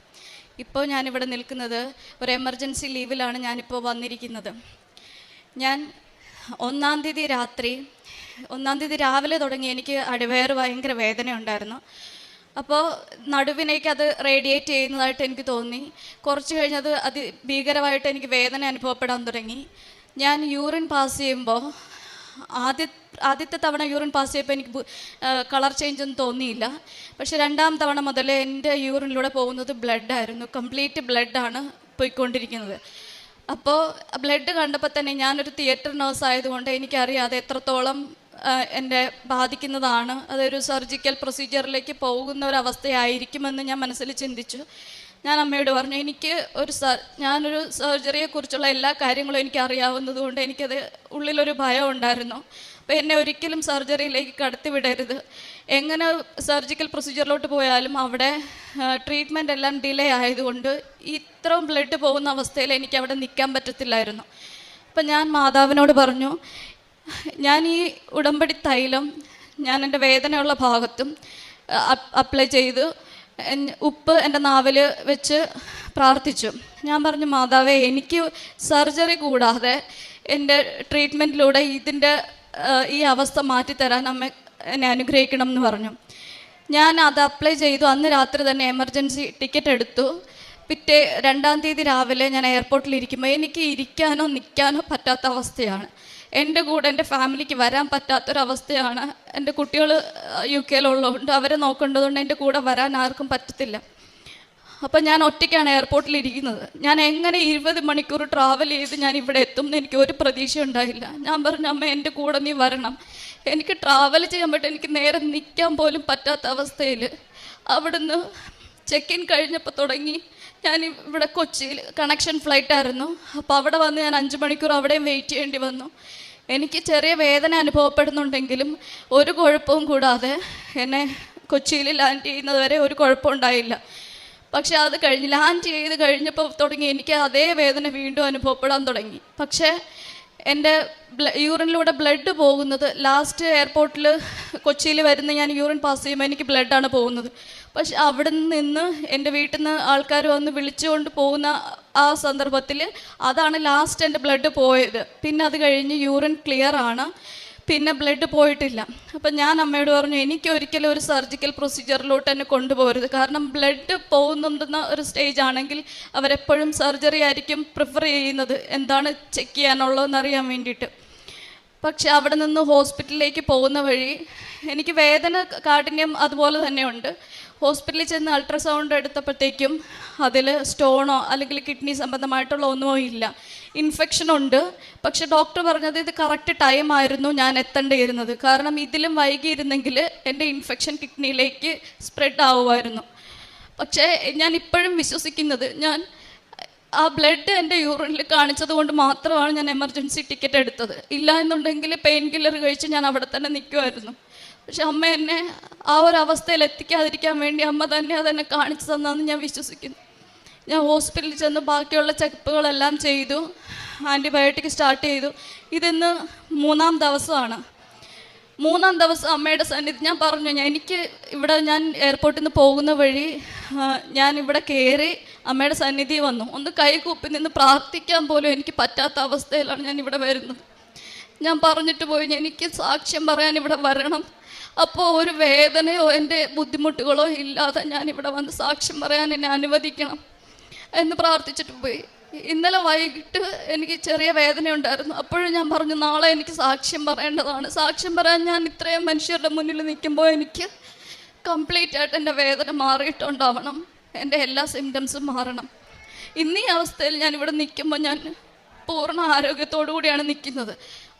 ഇപ്പോൾ ഞാനിവിടെ നിൽക്കുന്നത് ഒരു എമർജൻസി ലീവിലാണ് ഞാനിപ്പോൾ വന്നിരിക്കുന്നത്. ഞാൻ 1-ാം തീയതി രാവിലെ തുടങ്ങി എനിക്ക് അടിവയറ് ഭയങ്കര വേദന ഉണ്ടായിരുന്നു. അപ്പോൾ നടുവിനേക്ക് അത് റേഡിയേറ്റ് ചെയ്യുന്നതായിട്ട് എനിക്ക് തോന്നി. കുറച്ച് കഴിഞ്ഞത് ഭീകരമായിട്ട് എനിക്ക് വേദന അനുഭവപ്പെടാൻ തുടങ്ങി. ഞാൻ യൂറിൻ പാസ് ചെയ്യുമ്പോൾ ആദ്യത്തെ തവണ യൂറിൻ പാസ് ചെയ്യപ്പോൾ എനിക്ക് കളർ ചേഞ്ച് ഒന്നും തോന്നിയില്ല. പക്ഷെ 2-ാം തവണ മുതൽ എൻ്റെ യൂറിനിലൂടെ പോകുന്നത് ബ്ലഡായിരുന്നു. കംപ്ലീറ്റ് ബ്ലഡാണ് പോയിക്കൊണ്ടിരിക്കുന്നത്. അപ്പോൾ ബ്ലഡ് കണ്ടപ്പോൾ തന്നെ ഞാനൊരു തിയേറ്റർ നേഴ്സ് ആയതുകൊണ്ട് എനിക്കറിയാം അത് എത്രത്തോളം എന്നെ ബാധിക്കുന്നതാണ്, അതൊരു സർജിക്കൽ പ്രൊസീജിയറിലേക്ക് പോകുന്ന ഒരവസ്ഥയായിരിക്കുമെന്ന് ഞാൻ മനസ്സിൽ ചിന്തിച്ചു. ഞാൻ അമ്മയോട് പറഞ്ഞു, എനിക്ക് ഞാനൊരു സർജറിയെക്കുറിച്ചുള്ള എല്ലാ കാര്യങ്ങളും എനിക്ക് അറിയാവുന്നതുകൊണ്ട് എനിക്കത് ഉള്ളിലൊരു ഭയം ഉണ്ടായിരുന്നു. അപ്പോൾ എന്നെ ഒരിക്കലും സർജറിയിലേക്ക് കടത്തിവിടരുത്. എങ്ങനെ സർജിക്കൽ പ്രൊസീജിയറിലോട്ട് പോയാലും അവിടെ ട്രീറ്റ്മെൻറ്റ് എല്ലാം ഡിലേ ആയതുകൊണ്ട് ഇത്രയും ബ്ലഡ് പോകുന്ന അവസ്ഥയിൽ എനിക്ക് അവിടെ നിൽക്കാൻ പറ്റത്തില്ലായിരുന്നു. അപ്പം ഞാൻ മാതാവിനോട് പറഞ്ഞു, ഞാൻ ഈ ഉടമ്പടി തൈലം ഞാൻ എൻ്റെ വേദനയുള്ള ഭാഗത്തും അപ്ലൈ ചെയ്ത് ഉപ്പ് എൻ്റെ നാവിൽ വെച്ച് പ്രാർത്ഥിച്ചു. ഞാൻ പറഞ്ഞു, മാതാവേ, എനിക്ക് സർജറി കൂടാതെ എൻ്റെ ട്രീറ്റ്മെൻറ്റിലൂടെ ഈ അവസ്ഥ മാറ്റിത്തരാൻ അമ്മ എന്നെ അനുഗ്രഹിക്കണം എന്ന് പറഞ്ഞു. ഞാൻ അത് അപ്ലൈ ചെയ്തു. അന്ന് രാത്രി തന്നെ എമർജൻസി ടിക്കറ്റ് എടുത്തു. പിറ്റേ 2-ാം തീയതി രാവിലെ ഞാൻ എയർപോർട്ടിലിരിക്കുമ്പോൾ എനിക്ക് ഇരിക്കാനോ നിൽക്കാനോ പറ്റാത്ത അവസ്ഥയാണ്. എൻ്റെ കൂടെ എൻ്റെ ഫാമിലിക്ക് വരാൻ പറ്റാത്തൊരവസ്ഥയാണ്. എൻ്റെ കുട്ടികൾ UK ഉള്ളതുകൊണ്ട് അവരെ നോക്കേണ്ടതുകൊണ്ട് എൻ്റെ കൂടെ വരാൻ ആർക്കും പറ്റത്തില്ല. അപ്പം ഞാൻ ഒറ്റയ്ക്കാണ് എയർപോർട്ടിലിരിക്കുന്നത്. ഞാൻ എങ്ങനെ 20 മണിക്കൂർ ട്രാവൽ ചെയ്ത് ഞാൻ ഇവിടെ എത്തും എന്ന് എനിക്ക് ഒരു പ്രതീക്ഷ ഉണ്ടായില്ല. ഞാൻ പറഞ്ഞു, അമ്മ എൻ്റെ കൂടെ നീ വരണം. എനിക്ക് ട്രാവൽ ചെയ്യാൻ പറ്റും, എനിക്ക് നേരെ നിൽക്കാൻ പോലും പറ്റാത്ത അവസ്ഥയിൽ അവിടുന്ന് ചെക്ക് ഇൻ കഴിഞ്ഞപ്പോൾ തുടങ്ങി. ഞാൻ ഇവിടെ കൊച്ചിയിൽ കണക്ഷൻ ഫ്ലൈറ്റായിരുന്നു. അപ്പോൾ അവിടെ വന്ന് ഞാൻ 5 മണിക്കൂർ അവിടെയും വെയിറ്റ് ചെയ്യേണ്ടി വന്നു. എനിക്ക് ചെറിയ വേദന അനുഭവപ്പെടുന്നുണ്ടെങ്കിലും ഒരു കുഴപ്പവും കൂടാതെ എന്നെ കൊച്ചിയിൽ ലാൻഡ് ചെയ്യുന്നത് വരെ ഒരു കുഴപ്പമുണ്ടായില്ല. പക്ഷെ അത് കഴിഞ്ഞ് ലാൻഡ് ചെയ്ത് കഴിഞ്ഞപ്പോൾ തുടങ്ങി എനിക്ക് അതേ വേദന വീണ്ടും അനുഭവപ്പെടാൻ തുടങ്ങി. പക്ഷേ എൻ്റെ യൂറിനിലൂടെ ബ്ലഡ് പോകുന്നത് ലാസ്റ്റ് എയർപോർട്ടിൽ കൊച്ചിയിൽ വരുന്ന ഞാൻ യൂറിൻ പാസ് ചെയ്യുമ്പോൾ എനിക്ക് ബ്ലഡാണ് പോകുന്നത്. പക്ഷെ അവിടെ നിന്ന് എൻ്റെ വീട്ടിൽ നിന്ന് ആൾക്കാർ വന്ന് വിളിച്ചുകൊണ്ട് പോകുന്ന ആ സന്ദർഭത്തിൽ അതാണ് ലാസ്റ്റ് എൻ്റെ ബ്ലഡ് പോയത്. പിന്നെ അത് കഴിഞ്ഞ് യൂറിൻ ക്ലിയർ ആണ്, പിന്നെ ബ്ലഡ് പോയിട്ടില്ല. അപ്പം ഞാൻ അമ്മയോട് പറഞ്ഞു, എനിക്ക് ഒരിക്കലും ഒരു സർജിക്കൽ പ്രൊസീജിയറിലോട്ട് എന്നെ കൊണ്ടുപോകരുത്. കാരണം ബ്ലഡ് പോകുന്നുണ്ടെന്ന ഒരു സ്റ്റേജ് ആണെങ്കിൽ അവരെപ്പോഴും സർജറി ആയിരിക്കും പ്രിഫർ ചെയ്യുന്നത്, എന്താണ് ചെക്ക് ചെയ്യാനുള്ളതെന്ന് അറിയാൻ വേണ്ടിയിട്ട്. പക്ഷെ അവിടെ നിന്ന് ഹോസ്പിറ്റലിലേക്ക് പോകുന്ന വഴി എനിക്ക് വേദന കാഠിന്യം അതുപോലെ തന്നെയുണ്ട്. ഹോസ്പിറ്റലിൽ ചെന്ന് അൾട്രാസൗണ്ട് എടുത്തപ്പോഴത്തേക്കും അതിൽ സ്റ്റോണോ അല്ലെങ്കിൽ കിഡ്നി സംബന്ധമായിട്ടുള്ള ഒന്നുമോ ഇല്ല. ഇൻഫെക്ഷനുണ്ട്. പക്ഷെ ഡോക്ടർ പറഞ്ഞത് ഇത് കറക്റ്റ് ടൈമായിരുന്നു ഞാൻ എത്തേണ്ടിയിരുന്നത്. കാരണം ഇതിലും വൈകിയിരുന്നെങ്കിൽ എൻ്റെ ഇൻഫെക്ഷൻ കിഡ്നിയിലേക്ക് സ്പ്രെഡ് ആവുമായിരുന്നു. പക്ഷേ ഞാൻ ഇപ്പോഴും വിശ്വസിക്കുന്നത്, ഞാൻ ആ ബ്ലഡ് എൻ്റെ യൂറിനിൽ കാണിച്ചത് കൊണ്ട് മാത്രമാണ് ഞാൻ എമർജൻസി ടിക്കറ്റ് എടുത്തത്. ഇല്ല എന്നുണ്ടെങ്കിൽ പെയിൻ കില്ലർ കഴിച്ച് ഞാൻ അവിടെ തന്നെ നിൽക്കുമായിരുന്നു. പക്ഷെ അമ്മ എന്നെ ആ ഒരു അവസ്ഥയിൽ എത്തിക്കാതിരിക്കാൻ വേണ്ടി അമ്മ തന്നെ അതെന്നെ കാണിച്ചു തന്നാന്ന് ഞാൻ വിശ്വസിക്കുന്നു. ഞാൻ ഹോസ്പിറ്റലിൽ ചെന്ന് ബാക്കിയുള്ള ചെക്കപ്പുകളെല്ലാം ചെയ്തു, ആൻറ്റിബയോട്ടിക് സ്റ്റാർട്ട് ചെയ്തു. ഇതിന്ന് 3-ാം ദിവസമാണ്. 3-ാം ദിവസം അമ്മയുടെ സന്നിധി ഞാൻ പറഞ്ഞു, എനിക്ക് ഇവിടെ ഞാൻ എയർപോർട്ടിൽ നിന്ന് പോകുന്ന വഴി ഞാൻ ഇവിടെ കയറി അമ്മയുടെ സന്നിധി വന്നു. ഒന്ന് കൈകൂപ്പി നിന്ന് പ്രാർത്ഥിക്കാൻ പോലും എനിക്ക് പറ്റാത്ത അവസ്ഥയിലാണ് ഞാൻ ഇവിടെ വരുന്നത്. ഞാൻ പറഞ്ഞിട്ട് പോയി, എനിക്ക് സാക്ഷ്യം പറയാൻ ഇവിടെ വരണം. അപ്പോൾ ഒരു വേദനയോ എൻ്റെ ബുദ്ധിമുട്ടുകളോ ഇല്ലാതെ ഞാൻ ഇവിടെ വന്ന് സാക്ഷ്യം പറയാൻ എന്നെ അനുവദിക്കണം എന്ന് പ്രാർത്ഥിച്ചിട്ട് പോയി. ഇന്നലെ വൈകിട്ട് എനിക്ക് ചെറിയ വേദന ഉണ്ടായിരുന്നു. അപ്പോഴും ഞാൻ പറഞ്ഞു, നാളെ എനിക്ക് സാക്ഷ്യം പറയേണ്ടതാണ്. സാക്ഷ്യം പറയാൻ ഞാൻ ഇത്രയും മനുഷ്യരുടെ മുന്നിൽ നിൽക്കുമ്പോൾ എനിക്ക് കംപ്ലീറ്റ് ആയിട്ട് എൻ്റെ വേദന മാറിയിട്ടുണ്ടാവണം, എൻ്റെ എല്ലാ സിംറ്റംസും മാറണം. ഇന്ന് ഈ അവസ്ഥയിൽ ഞാൻ ഇവിടെ നിൽക്കുമ്പോൾ ഞാൻ പൂർണ്ണ ആരോഗ്യത്തോടു കൂടിയാണ് നിൽക്കുന്നത്.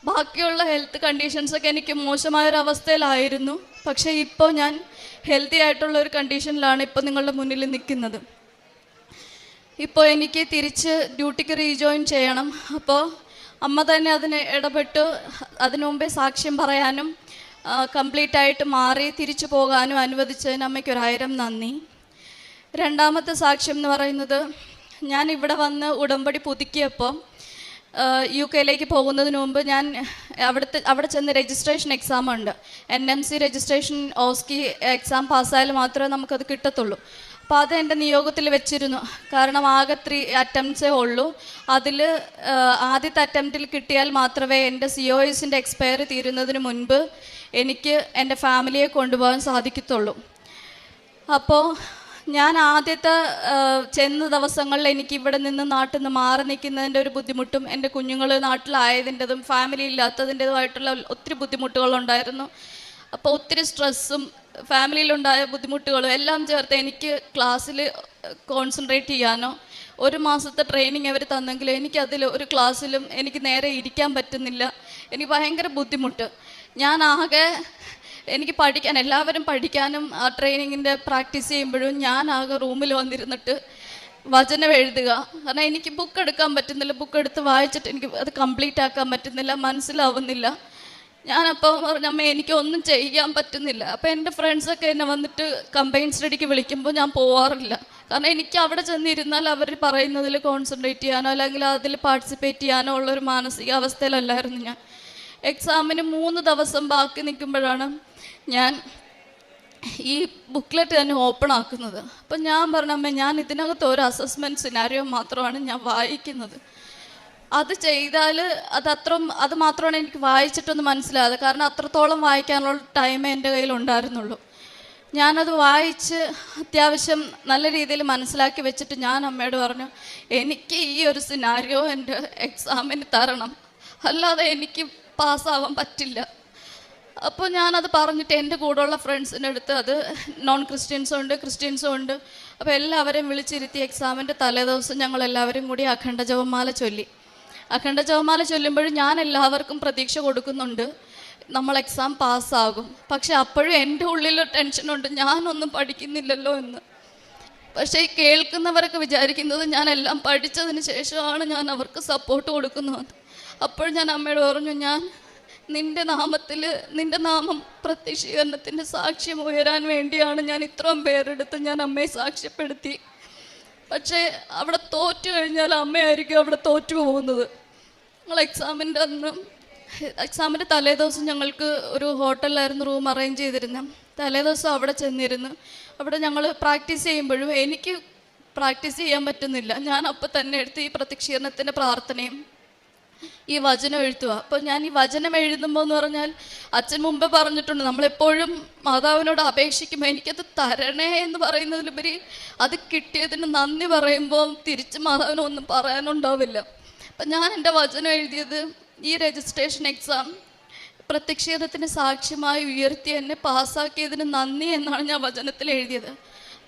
ബാക്കിയുള്ള ഹെൽത്ത് കണ്ടീഷൻസൊക്കെ എനിക്ക് മോശമായൊരവസ്ഥയിലായിരുന്നു. പക്ഷേ ഇപ്പോൾ ഞാൻ ഹെൽത്തി ആയിട്ടുള്ള ഒരു കണ്ടീഷനിലാണ് ഇപ്പോൾ നിങ്ങളുടെ മുന്നിൽ നിൽക്കുന്നത്. ഇപ്പോൾ എനിക്ക് തിരിച്ച് ഡ്യൂട്ടിക്ക് റീജോയിൻ ചെയ്യണം. അപ്പോൾ അമ്മ തന്നെ അതിന് ഇടപെട്ട് അതിനു മുമ്പേ സാക്ഷ്യം പറയാനും കംപ്ലീറ്റ് ആയിട്ട് മാറി തിരിച്ചു പോകാനും അനുവദിച്ചതിന് അമ്മയ്ക്ക് 1000 നന്ദി. രണ്ടാമത്തെ സാക്ഷ്യം എന്ന് പറയുന്നത്, ഞാൻ ഇവിടെ വന്ന് ഉടമ്പടി പുതുക്കിയപ്പോൾ UK പോകുന്നതിന് മുമ്പ് ഞാൻ അവിടെ ചെന്ന് രജിസ്ട്രേഷൻ എക്സാം ഉണ്ട്. NMC രജിസ്ട്രേഷൻ ഓസ്കി എക്സാം പാസ്സായാൽ മാത്രമേ നമുക്കത് കിട്ടത്തുള്ളൂ. അപ്പോൾ അത് എൻ്റെ നിയോഗത്തിൽ വെച്ചിരുന്നു. കാരണം ആകെ 3 അറ്റംപ്റ്റ്സേ ഉള്ളൂ. അതിൽ ആദ്യത്തെ അറ്റംപ്റ്റിൽ കിട്ടിയാൽ മാത്രമേ എൻ്റെ COSൻ്റെ എക്സ്പയറി തീരുന്നതിന് മുൻപ് എനിക്ക് എൻ്റെ ഫാമിലിയെ കൊണ്ടുപോകാൻ സാധിക്കത്തുള്ളൂ. അപ്പോൾ ഞാൻ ആദ്യത്തെ ചെന്ന ദിവസങ്ങളിൽ എനിക്ക് ഇവിടെ നിന്ന് നാട്ടിൽ നിന്ന് മാറി നിൽക്കുന്നതിൻ്റെ ഒരു ബുദ്ധിമുട്ടും എൻ്റെ കുഞ്ഞുങ്ങൾ നാട്ടിലായതിൻ്റെതും ഫാമിലി ഇല്ലാത്തതിൻ്റെതുമായിട്ടുള്ള ഒത്തിരി ബുദ്ധിമുട്ടുകളുണ്ടായിരുന്നു. അപ്പോൾ ഒത്തിരി സ്ട്രെസ്സും ഫാമിലിയിലുണ്ടായ ബുദ്ധിമുട്ടുകളും എല്ലാം ചേർത്ത് എനിക്ക് ക്ലാസ്സിൽ കോൺസെൻട്രേറ്റ് ചെയ്യാനോ, 1 മാസത്തെ ട്രെയിനിങ് അവർ തന്നെങ്കിലും എനിക്കതിൽ ഒരു ക്ലാസ്സിലും എനിക്ക് നേരെ ഇരിക്കാൻ പറ്റുന്നില്ല. എനിക്ക് ഭയങ്കര ബുദ്ധിമുട്ട്. എനിക്ക് പഠിക്കാൻ, എല്ലാവരും പഠിക്കാനും ആ ട്രെയിനിങ്ങിൻ്റെ പ്രാക്ടീസ് ചെയ്യുമ്പോഴും ഞാനാകെ റൂമിൽ വന്നിരുന്നിട്ട് വചനം എഴുതുക. കാരണം എനിക്ക് ബുക്ക് എടുക്കാൻ പറ്റുന്നില്ല, ബുക്ക് എടുത്ത് വായിച്ചിട്ട് എനിക്ക് അത് കംപ്ലീറ്റ് ആക്കാൻ പറ്റുന്നില്ല, മനസ്സിലാവുന്നില്ല. ഞാനപ്പോൾ പറഞ്ഞമ്മ എനിക്കൊന്നും ചെയ്യാൻ പറ്റുന്നില്ല. അപ്പോൾ എൻ്റെ ഫ്രണ്ട്സൊക്കെ എന്നെ വന്നിട്ട് കമ്പൈൻ സ്റ്റഡിക്ക് വിളിക്കുമ്പോൾ ഞാൻ പോവാറില്ല. കാരണം എനിക്ക് അവിടെ ചെന്നിരുന്നാൽ അവർ പറയുന്നതിൽ കോൺസെൻട്രേറ്റ് ചെയ്യാനോ അല്ലെങ്കിൽ അതിൽ പാർട്ടിസിപ്പേറ്റ് ചെയ്യാനോ ഉള്ളൊരു മാനസികാവസ്ഥയിലല്ലായിരുന്നു ഞാൻ. എക്സാമിന് 3 ദിവസം ബാക്കി നിൽക്കുമ്പോഴാണ് ഞാൻ ഈ ബുക്ക്ലെറ്റ് തന്നെ ഓപ്പൺ ആക്കുന്നത്. അപ്പം ഞാൻ പറഞ്ഞമ്മ, ഞാൻ ഇതിനകത്ത് ഒരു അസസ്മെൻറ്റ് സിനാരിയോ മാത്രമാണ് ഞാൻ വായിക്കുന്നത്. അത് ചെയ്താൽ അത് മാത്രമാണ് എനിക്ക് വായിച്ചിട്ടൊന്ന് മനസ്സിലായത്. കാരണം അത്രത്തോളം വായിക്കാനുള്ള ടൈമേ എൻ്റെ കയ്യിലുണ്ടായിരുന്നുള്ളൂ. ഞാനത് വായിച്ച് അത്യാവശ്യം നല്ല രീതിയിൽ മനസ്സിലാക്കി വെച്ചിട്ട് ഞാൻ അമ്മയോട് പറഞ്ഞു, എനിക്ക് ഈ ഒരു സിനാരിയോ എൻ്റെ എക്സാമിന് തരണം, അല്ലാതെ എനിക്ക് പാസ്സാവാൻ പറ്റില്ല. അപ്പോൾ ഞാനത് പറഞ്ഞിട്ട് എൻ്റെ കൂടെയുള്ള ഫ്രണ്ട്സിൻ്റെ അടുത്ത്, അത് നോൺ ക്രിസ്ത്യൻസും ഉണ്ട് ക്രിസ്ത്യൻസും ഉണ്ട്, അപ്പോൾ എല്ലാവരെയും വിളിച്ചിരുത്തി എക്സാമിൻ്റെ തലേദിവസം ഞങ്ങളെല്ലാവരും കൂടി അഖണ്ഡ ജപമാല ചൊല്ലി. അഖണ്ഡ ജപമാല ചൊല്ലുമ്പോഴും ഞാൻ എല്ലാവർക്കും പ്രതീക്ഷ കൊടുക്കുന്നുണ്ട് നമ്മൾ എക്സാം പാസ്സാകും. പക്ഷെ അപ്പോഴും എൻ്റെ ഉള്ളിലൊരു ടെൻഷനുണ്ട്, ഞാനൊന്നും പഠിക്കുന്നില്ലല്ലോ എന്ന്. പക്ഷേ ഈ കേൾക്കുന്നവരൊക്കെ വിചാരിക്കുന്നത് ഞാനെല്ലാം പഠിച്ചതിന് ശേഷമാണ് ഞാൻ അവർക്ക് സപ്പോർട്ട് കൊടുക്കുന്നത്. അപ്പോൾ ഞാൻ അമ്മയോട് പറഞ്ഞു, ഞാൻ നിൻ്റെ നാമം പ്രത്യക്ഷീകരണത്തിൻ്റെ സാക്ഷ്യം ഉയരാൻ വേണ്ടിയാണ് ഞാൻ ഇത്രയും പേരെടുത്ത് ഞാൻ അമ്മയെ സാക്ഷ്യപ്പെടുത്തി. പക്ഷേ അവിടെ തോറ്റു കഴിഞ്ഞാൽ അമ്മയായിരിക്കും അവിടെ തോറ്റു പോകുന്നത്. ഞങ്ങൾ എക്സാമിൻ്റെ തലേദിവസം ഞങ്ങൾക്ക് ഒരു ഹോട്ടലിലായിരുന്നു റൂം അറേഞ്ച് ചെയ്തിരുന്നത്. തലേദിവസം അവിടെ ചെന്നിരുന്ന് അവിടെ ഞങ്ങൾ പ്രാക്ടീസ് ചെയ്യുമ്പോഴും എനിക്ക് പ്രാക്ടീസ് ചെയ്യാൻ പറ്റുന്നില്ല. ഞാൻ അപ്പം തന്നെ എടുത്ത് ഈ പ്രത്യക്ഷീകരണത്തിൻ്റെ പ്രാർത്ഥനയും ഈ വചനം എഴുതുക. അപ്പോൾ ഞാൻ ഈ വചനം എഴുതുമ്പോൾ എന്ന് പറഞ്ഞാൽ, അച്ഛൻ മുമ്പേ പറഞ്ഞിട്ടുണ്ട്, നമ്മളെപ്പോഴും മാതാവിനോട് അപേക്ഷിക്കുമ്പോൾ എനിക്കത് തരണേ എന്ന് പറയുന്നതിലുപരി അത് കിട്ടിയതിന് നന്ദി പറയുമ്പോൾ തിരിച്ച് മാതാവിനൊന്നും പറയാനുണ്ടാവില്ല. അപ്പം ഞാൻ എൻ്റെ വചനം എഴുതിയത്, ഈ രജിസ്ട്രേഷൻ എക്സാം പ്രത്യക്ഷീകരണത്തിന് സാക്ഷ്യമായി ഉയർത്തി എന്നെ പാസ്സാക്കിയതിന് നന്ദി എന്നാണ് ഞാൻ വചനത്തിൽ എഴുതിയത്.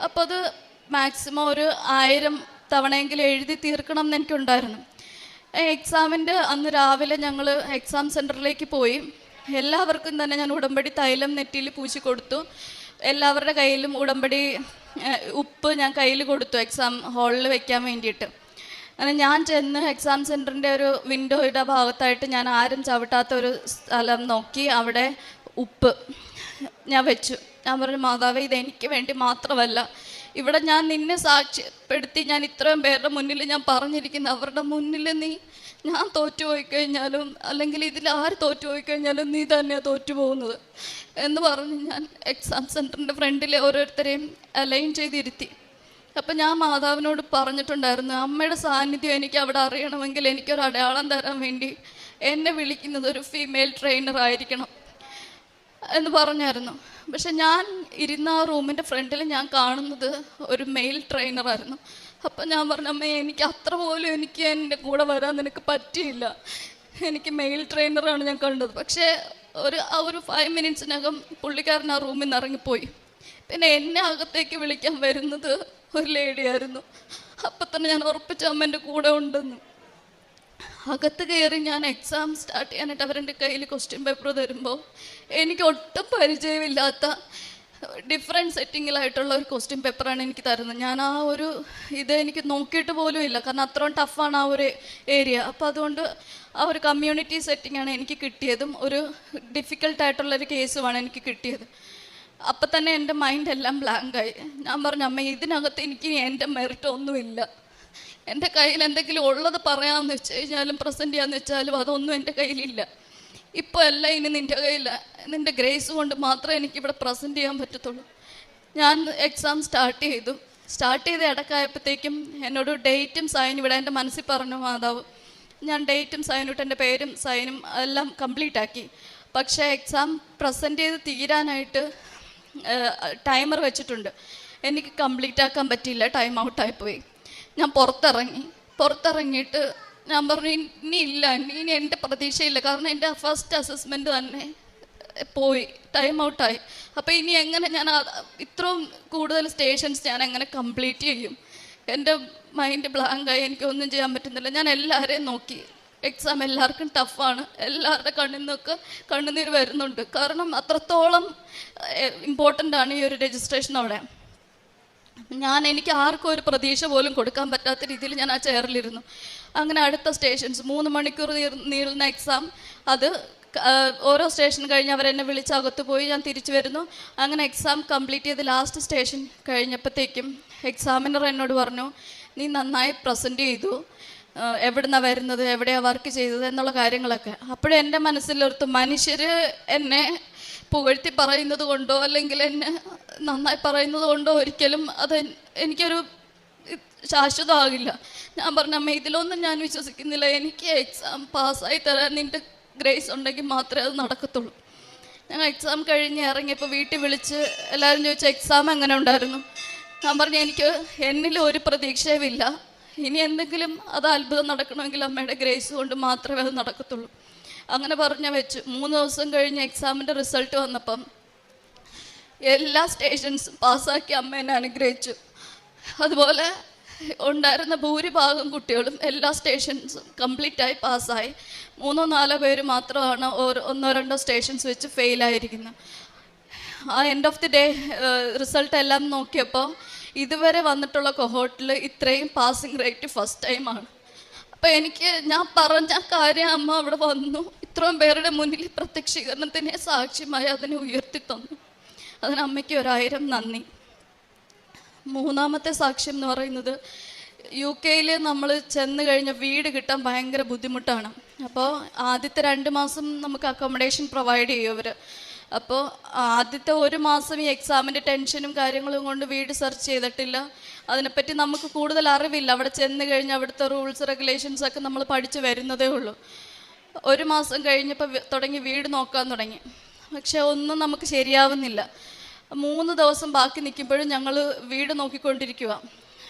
അപ്പോൾ അത് മാക്സിമം ഒരു 1000 തവണയെങ്കിലും എഴുതി തീർക്കണം എന്ന് എനിക്കുണ്ടായിരുന്നു. എക്സാമിൻ്റെ അന്ന് രാവിലെ ഞങ്ങൾ എക്സാം സെൻറ്ററിലേക്ക് പോയി. എല്ലാവർക്കും തന്നെ ഞാൻ ഉടമ്പടി തൈലം നെറ്റിയിൽ പൂശി കൊടുത്തു. എല്ലാവരുടെ കയ്യിലും ഉടമ്പടി ഉപ്പ് ഞാൻ കയ്യിൽ കൊടുത്തു എക്സാം ഹാളിൽ വെക്കാൻ വേണ്ടിയിട്ട്. അങ്ങനെ ഞാൻ ചെന്ന് എക്സാം സെൻറ്ററിൻ്റെ ഒരു വിൻഡോയുടെ ഭാഗത്തായിട്ട് ഞാൻ ആരും ചവിട്ടാത്ത ഒരു സ്ഥലം നോക്കി അവിടെ ഉപ്പ് ഞാൻ വെച്ചു. ഞാൻ പറഞ്ഞു, മാതാവേ, ഇതെനിക്ക് വേണ്ടി മാത്രമല്ല, ഇവിടെ ഞാൻ നിന്നെ സാക്ഷ്യപ്പെടുത്തി ഞാൻ ഇത്രയും പേരുടെ മുന്നിൽ ഞാൻ പറഞ്ഞിരിക്കുന്ന അവരുടെ മുന്നിൽ ഞാൻ തോറ്റുപോയി കഴിഞ്ഞാലും അല്ലെങ്കിൽ ഇതിൽ ആര് തോറ്റുപോയി കഴിഞ്ഞാലും നീ തന്നെയാണ് തോറ്റുപോകുന്നത് എന്ന് പറഞ്ഞ് ഞാൻ എക്സാം സെൻറ്ററിൻ്റെ ഫ്രണ്ടിൽ ഓരോരുത്തരെയും അലൈൻ ചെയ്തിരുത്തി. അപ്പം ഞാൻ മാതാവിനോട് പറഞ്ഞിട്ടുണ്ടായിരുന്നു, അമ്മയുടെ സാന്നിധ്യം എനിക്ക് അവിടെ അറിയണമെങ്കിൽ എനിക്കൊരു അടയാളം തരാൻ വേണ്ടി എന്നെ വിളിക്കുന്നത് ഒരു ഫീമെയിൽ ട്രെയിനർ ആയിരിക്കണം എന്ന് പറഞ്ഞായിരുന്നു. പക്ഷെ ഞാൻ ഇരുന്ന ആ റൂമിൻ്റെ ഫ്രണ്ടിൽ ഞാൻ കാണുന്നത് ഒരു മെയിൽ ട്രെയിനറായിരുന്നു. അപ്പം ഞാൻ പറഞ്ഞു, അമ്മേ, എനിക്ക് അത്ര പോലും എനിക്ക് എൻ്റെ കൂടെ വരാൻ നിനക്ക് പറ്റിയില്ല, എനിക്ക് മെയിൽ ട്രെയിനറാണ് ഞാൻ കണ്ടത്. പക്ഷേ ഒരു 5 മിനിറ്റ്സിനകം പുള്ളിക്കാരൻ ആ റൂമിൽ നിന്ന് ഇറങ്ങിപ്പോയി. പിന്നെ എന്നെ അകത്തേക്ക് വിളിക്കാൻ വരുന്നത് ഒരു ലേഡിയായിരുന്നു. അപ്പം തന്നെ ഞാൻ ഉറപ്പിച്ച അമ്മ എൻ്റെ കൂടെ ഉണ്ടെന്ന്. അകത്ത് കയറി ഞാൻ എക്സാം സ്റ്റാർട്ട് ചെയ്യാനായിട്ട് അവരെൻ്റെ കയ്യിൽ ക്വസ്റ്റ്യൻ പേപ്പർ തരുമ്പോൾ എനിക്ക് ഒട്ടും പരിചയമില്ലാത്ത ഡിഫറെൻറ്റ് സെറ്റിങ്ങിലായിട്ടുള്ള ഒരു ക്വസ്റ്റ്യൻ പേപ്പറാണ് എനിക്ക് തരുന്നത്. ഞാൻ ആ ഒരു എനിക്ക് നോക്കിയിട്ട് പോലും ഇല്ല, കാരണം അത്രയും ടഫാണ് ആ ഒരു ഏരിയ. അപ്പോൾ അതുകൊണ്ട് ആ ഒരു കമ്മ്യൂണിറ്റി സെറ്റിങ്ങാണ് എനിക്ക് കിട്ടിയതും ഒരു ഡിഫിക്കൽട്ടായിട്ടുള്ളൊരു കേസുമാണ് എനിക്ക് കിട്ടിയത്. അപ്പം തന്നെ എൻ്റെ മൈൻഡെല്ലാം ബ്ലാങ്കായി. ഞാൻ പറഞ്ഞു, അമ്മ, ഇതിനകത്ത് എനിക്ക് എൻ്റെ മെറിറ്റ് ഒന്നുമില്ല, എൻ്റെ കയ്യിൽ എന്തെങ്കിലും ഉള്ളത് പറയാമെന്ന് വെച്ച് കഴിഞ്ഞാലും പ്രസൻറ്റ് ചെയ്യാമെന്ന് വെച്ചാലും അതൊന്നും എൻ്റെ കയ്യിലില്ല. ഇപ്പോൾ എല്ലാം ഇനി നിൻ്റെ കയ്യില്ല, നിൻ്റെ ഗ്രേസ് കൊണ്ട് മാത്രമേ എനിക്കിവിടെ പ്രസൻറ്റ് ചെയ്യാൻ പറ്റത്തുള്ളൂ. ഞാൻ എക്സാം സ്റ്റാർട്ട് ചെയ്ത് ഇടക്കായപ്പോഴത്തേക്കും എന്നോട് ഡേറ്റും സൈനും ഇവിടെ എൻ്റെ മനസ്സിൽ പറഞ്ഞു മാതാവ്. ഞാൻ ഡേറ്റും സൈനും ഇട്ട് എൻ്റെ പേരും സൈനും എല്ലാം കംപ്ലീറ്റ് ആക്കി. പക്ഷേ എക്സാം പ്രസൻറ്റ് ചെയ്ത് തീരാനായിട്ട് ടൈമർ വെച്ചിട്ടുണ്ട്. എനിക്ക് കംപ്ലീറ്റ് ആക്കാൻ പറ്റിയില്ല, ടൈം ഔട്ടായിപ്പോയി. ഞാൻ പുറത്തിറങ്ങിയിട്ട് ഞാൻ പറഞ്ഞു, ഇനി എൻ്റെ പ്രതീക്ഷയില്ല, കാരണം എൻ്റെ ഫസ്റ്റ് അസസ്മെൻറ്റ് തന്നെ പോയി, ടൈം ഔട്ടായി. അപ്പോൾ ഇനി എങ്ങനെ ഞാൻ ഇത്രയും കൂടുതൽ സ്റ്റേഷൻസ് ഞാൻ എങ്ങനെ കംപ്ലീറ്റ് ചെയ്യും? എൻ്റെ മൈൻഡ് ബ്ലാങ്കായി, എനിക്കൊന്നും ചെയ്യാൻ പറ്റുന്നില്ല. ഞാൻ എല്ലാവരെയും നോക്കി, എക്സാം എല്ലാവർക്കും ടഫാണ്. എല്ലാവരുടെ കണ്ണിൽ നിന്നൊക്കെ കണ്ണുനീര് വരുന്നുണ്ട്. കാരണം അത്രത്തോളം ഇമ്പോർട്ടൻ്റ് ആണ് ഈ ഒരു രജിസ്ട്രേഷൻ അവിടെ. എനിക്ക് ആർക്കും ഒരു പ്രതീക്ഷ പോലും കൊടുക്കാൻ പറ്റാത്ത രീതിയിൽ ഞാൻ ആ ചെയറിലിരുന്നു. അങ്ങനെ അടുത്ത സ്റ്റേഷൻസ് 3 മണിക്കൂർ നീളുന്ന എക്സാം, അത് ഓരോ സ്റ്റേഷൻ കഴിഞ്ഞ് അവരെന്നെ വിളിച്ച് അകത്ത് പോയി, ഞാൻ തിരിച്ചു വരുന്നു. അങ്ങനെ എക്സാം കംപ്ലീറ്റ് ചെയ്ത് ലാസ്റ്റ് സ്റ്റേഷൻ കഴിഞ്ഞപ്പോഴത്തേക്കും എക്സാമിനർ എന്നോട് പറഞ്ഞു, നീ നന്നായി പ്രസൻറ്റ് ചെയ്തു, എവിടുന്നാണ് വരുന്നത്, എവിടെയാണ് വർക്ക് ചെയ്തത് എന്നുള്ള കാര്യങ്ങളൊക്കെ. അപ്പോഴും എൻ്റെ മനസ്സിലൊരുത്ത് മനുഷ്യർ എന്നെ പുകഴ്ത്തി പറയുന്നത് കൊണ്ടോ അല്ലെങ്കിൽ എന്നെ നന്നായി പറയുന്നത് കൊണ്ടോ ഒരിക്കലും അത് എനിക്കൊരു ശാശ്വതമാകില്ല. ഞാൻ പറഞ്ഞ അമ്മ, ഇതിലൊന്നും ഞാൻ വിശ്വസിക്കുന്നില്ല. എനിക്ക് എക്സാം പാസ്സായി തരാൻ നിൻ്റെ ഗ്രേസ് ഉണ്ടെങ്കിൽ മാത്രമേ അത് നടക്കത്തുള്ളൂ. ഞങ്ങൾ എക്സാം കഴിഞ്ഞ് ഇറങ്ങിയപ്പോൾ വീട്ടിൽ വിളിച്ച് എല്ലാവരും ചോദിച്ചു, എക്സാം എങ്ങനെ ഉണ്ടായിരുന്നു? ഞാൻ പറഞ്ഞു, എന്നിൽ ഒരു പ്രതീക്ഷയുമില്ല. ഇനി എന്തെങ്കിലും അത് അത്ഭുതം നടക്കണമെങ്കിൽ അമ്മയുടെ ഗ്രേസ് കൊണ്ട് മാത്രമേ അത് നടക്കത്തുള്ളൂ. അങ്ങനെ പറഞ്ഞ വെച്ചു. 3 ദിവസം കഴിഞ്ഞ് എക്സാമിൻ്റെ റിസൾട്ട് വന്നപ്പം എല്ലാ സ്റ്റേഷൻസും പാസ്സാക്കി അമ്മ എന്നെ അനുഗ്രഹിച്ചു. അതുപോലെ ഉണ്ടായിരുന്ന ഭൂരിഭാഗം കുട്ടികളും എല്ലാ സ്റ്റേഷൻസും കംപ്ലീറ്റായി പാസ്സായി. 3-4 പേര് മാത്രമാണ് 1-2 സ്റ്റേഷൻസ് വെച്ച് ഫെയിലായിരിക്കുന്നത്. ആ end of the day result എല്ലാം നോക്കിയപ്പോൾ ഇതുവരെ വന്നിട്ടുള്ള കൊഹോട്ടിൽ ഇത്രയും പാസിംഗ് റേറ്റ് ഫസ്റ്റ് ടൈമാണ്. അപ്പോൾ ഞാൻ പറഞ്ഞ കാര്യം അമ്മ അവിടെ വന്നു, ഇത്രയും പേരുടെ മുന്നിൽ പ്രത്യക്ഷീകരണത്തിനെ സാക്ഷ്യമായി അതിനെ ഉയർത്തി തന്നു. അതിന് അമ്മയ്ക്ക് 1000 നന്ദി. 3ാമത്തെ സാക്ഷ്യം എന്ന് പറയുന്നത്, UK നമ്മൾ ചെന്ന് കഴിഞ്ഞ വീട് കിട്ടാൻ ഭയങ്കര ബുദ്ധിമുട്ടാണ്. അപ്പോൾ ആദ്യത്തെ 2 മാസം നമുക്ക് അക്കോമഡേഷൻ പ്രൊവൈഡ് ചെയ്യും അവർ. അപ്പോൾ ആദ്യത്തെ 1 മാസം ഈ എക്സാമിൻ്റെ ടെൻഷനും കാര്യങ്ങളും കൊണ്ട് വീട് സെർച്ച് ചെയ്തിട്ടില്ല. അതിനെപ്പറ്റി നമുക്ക് കൂടുതൽ അറിവില്ല. അവിടെ ചെന്ന് കഴിഞ്ഞ് അവിടുത്തെ റൂൾസ് റെഗുലേഷൻസൊക്കെ നമ്മൾ പഠിച്ച് വരുന്നതേ ഉള്ളൂ. 1 മാസം കഴിഞ്ഞപ്പോൾ വീട് നോക്കാൻ തുടങ്ങി. പക്ഷെ ഒന്നും നമുക്ക് ശരിയാവുന്നില്ല. 3 ദിവസം ബാക്കി നിൽക്കുമ്പോഴും ഞങ്ങൾ വീട് നോക്കിക്കൊണ്ടിരിക്കുക.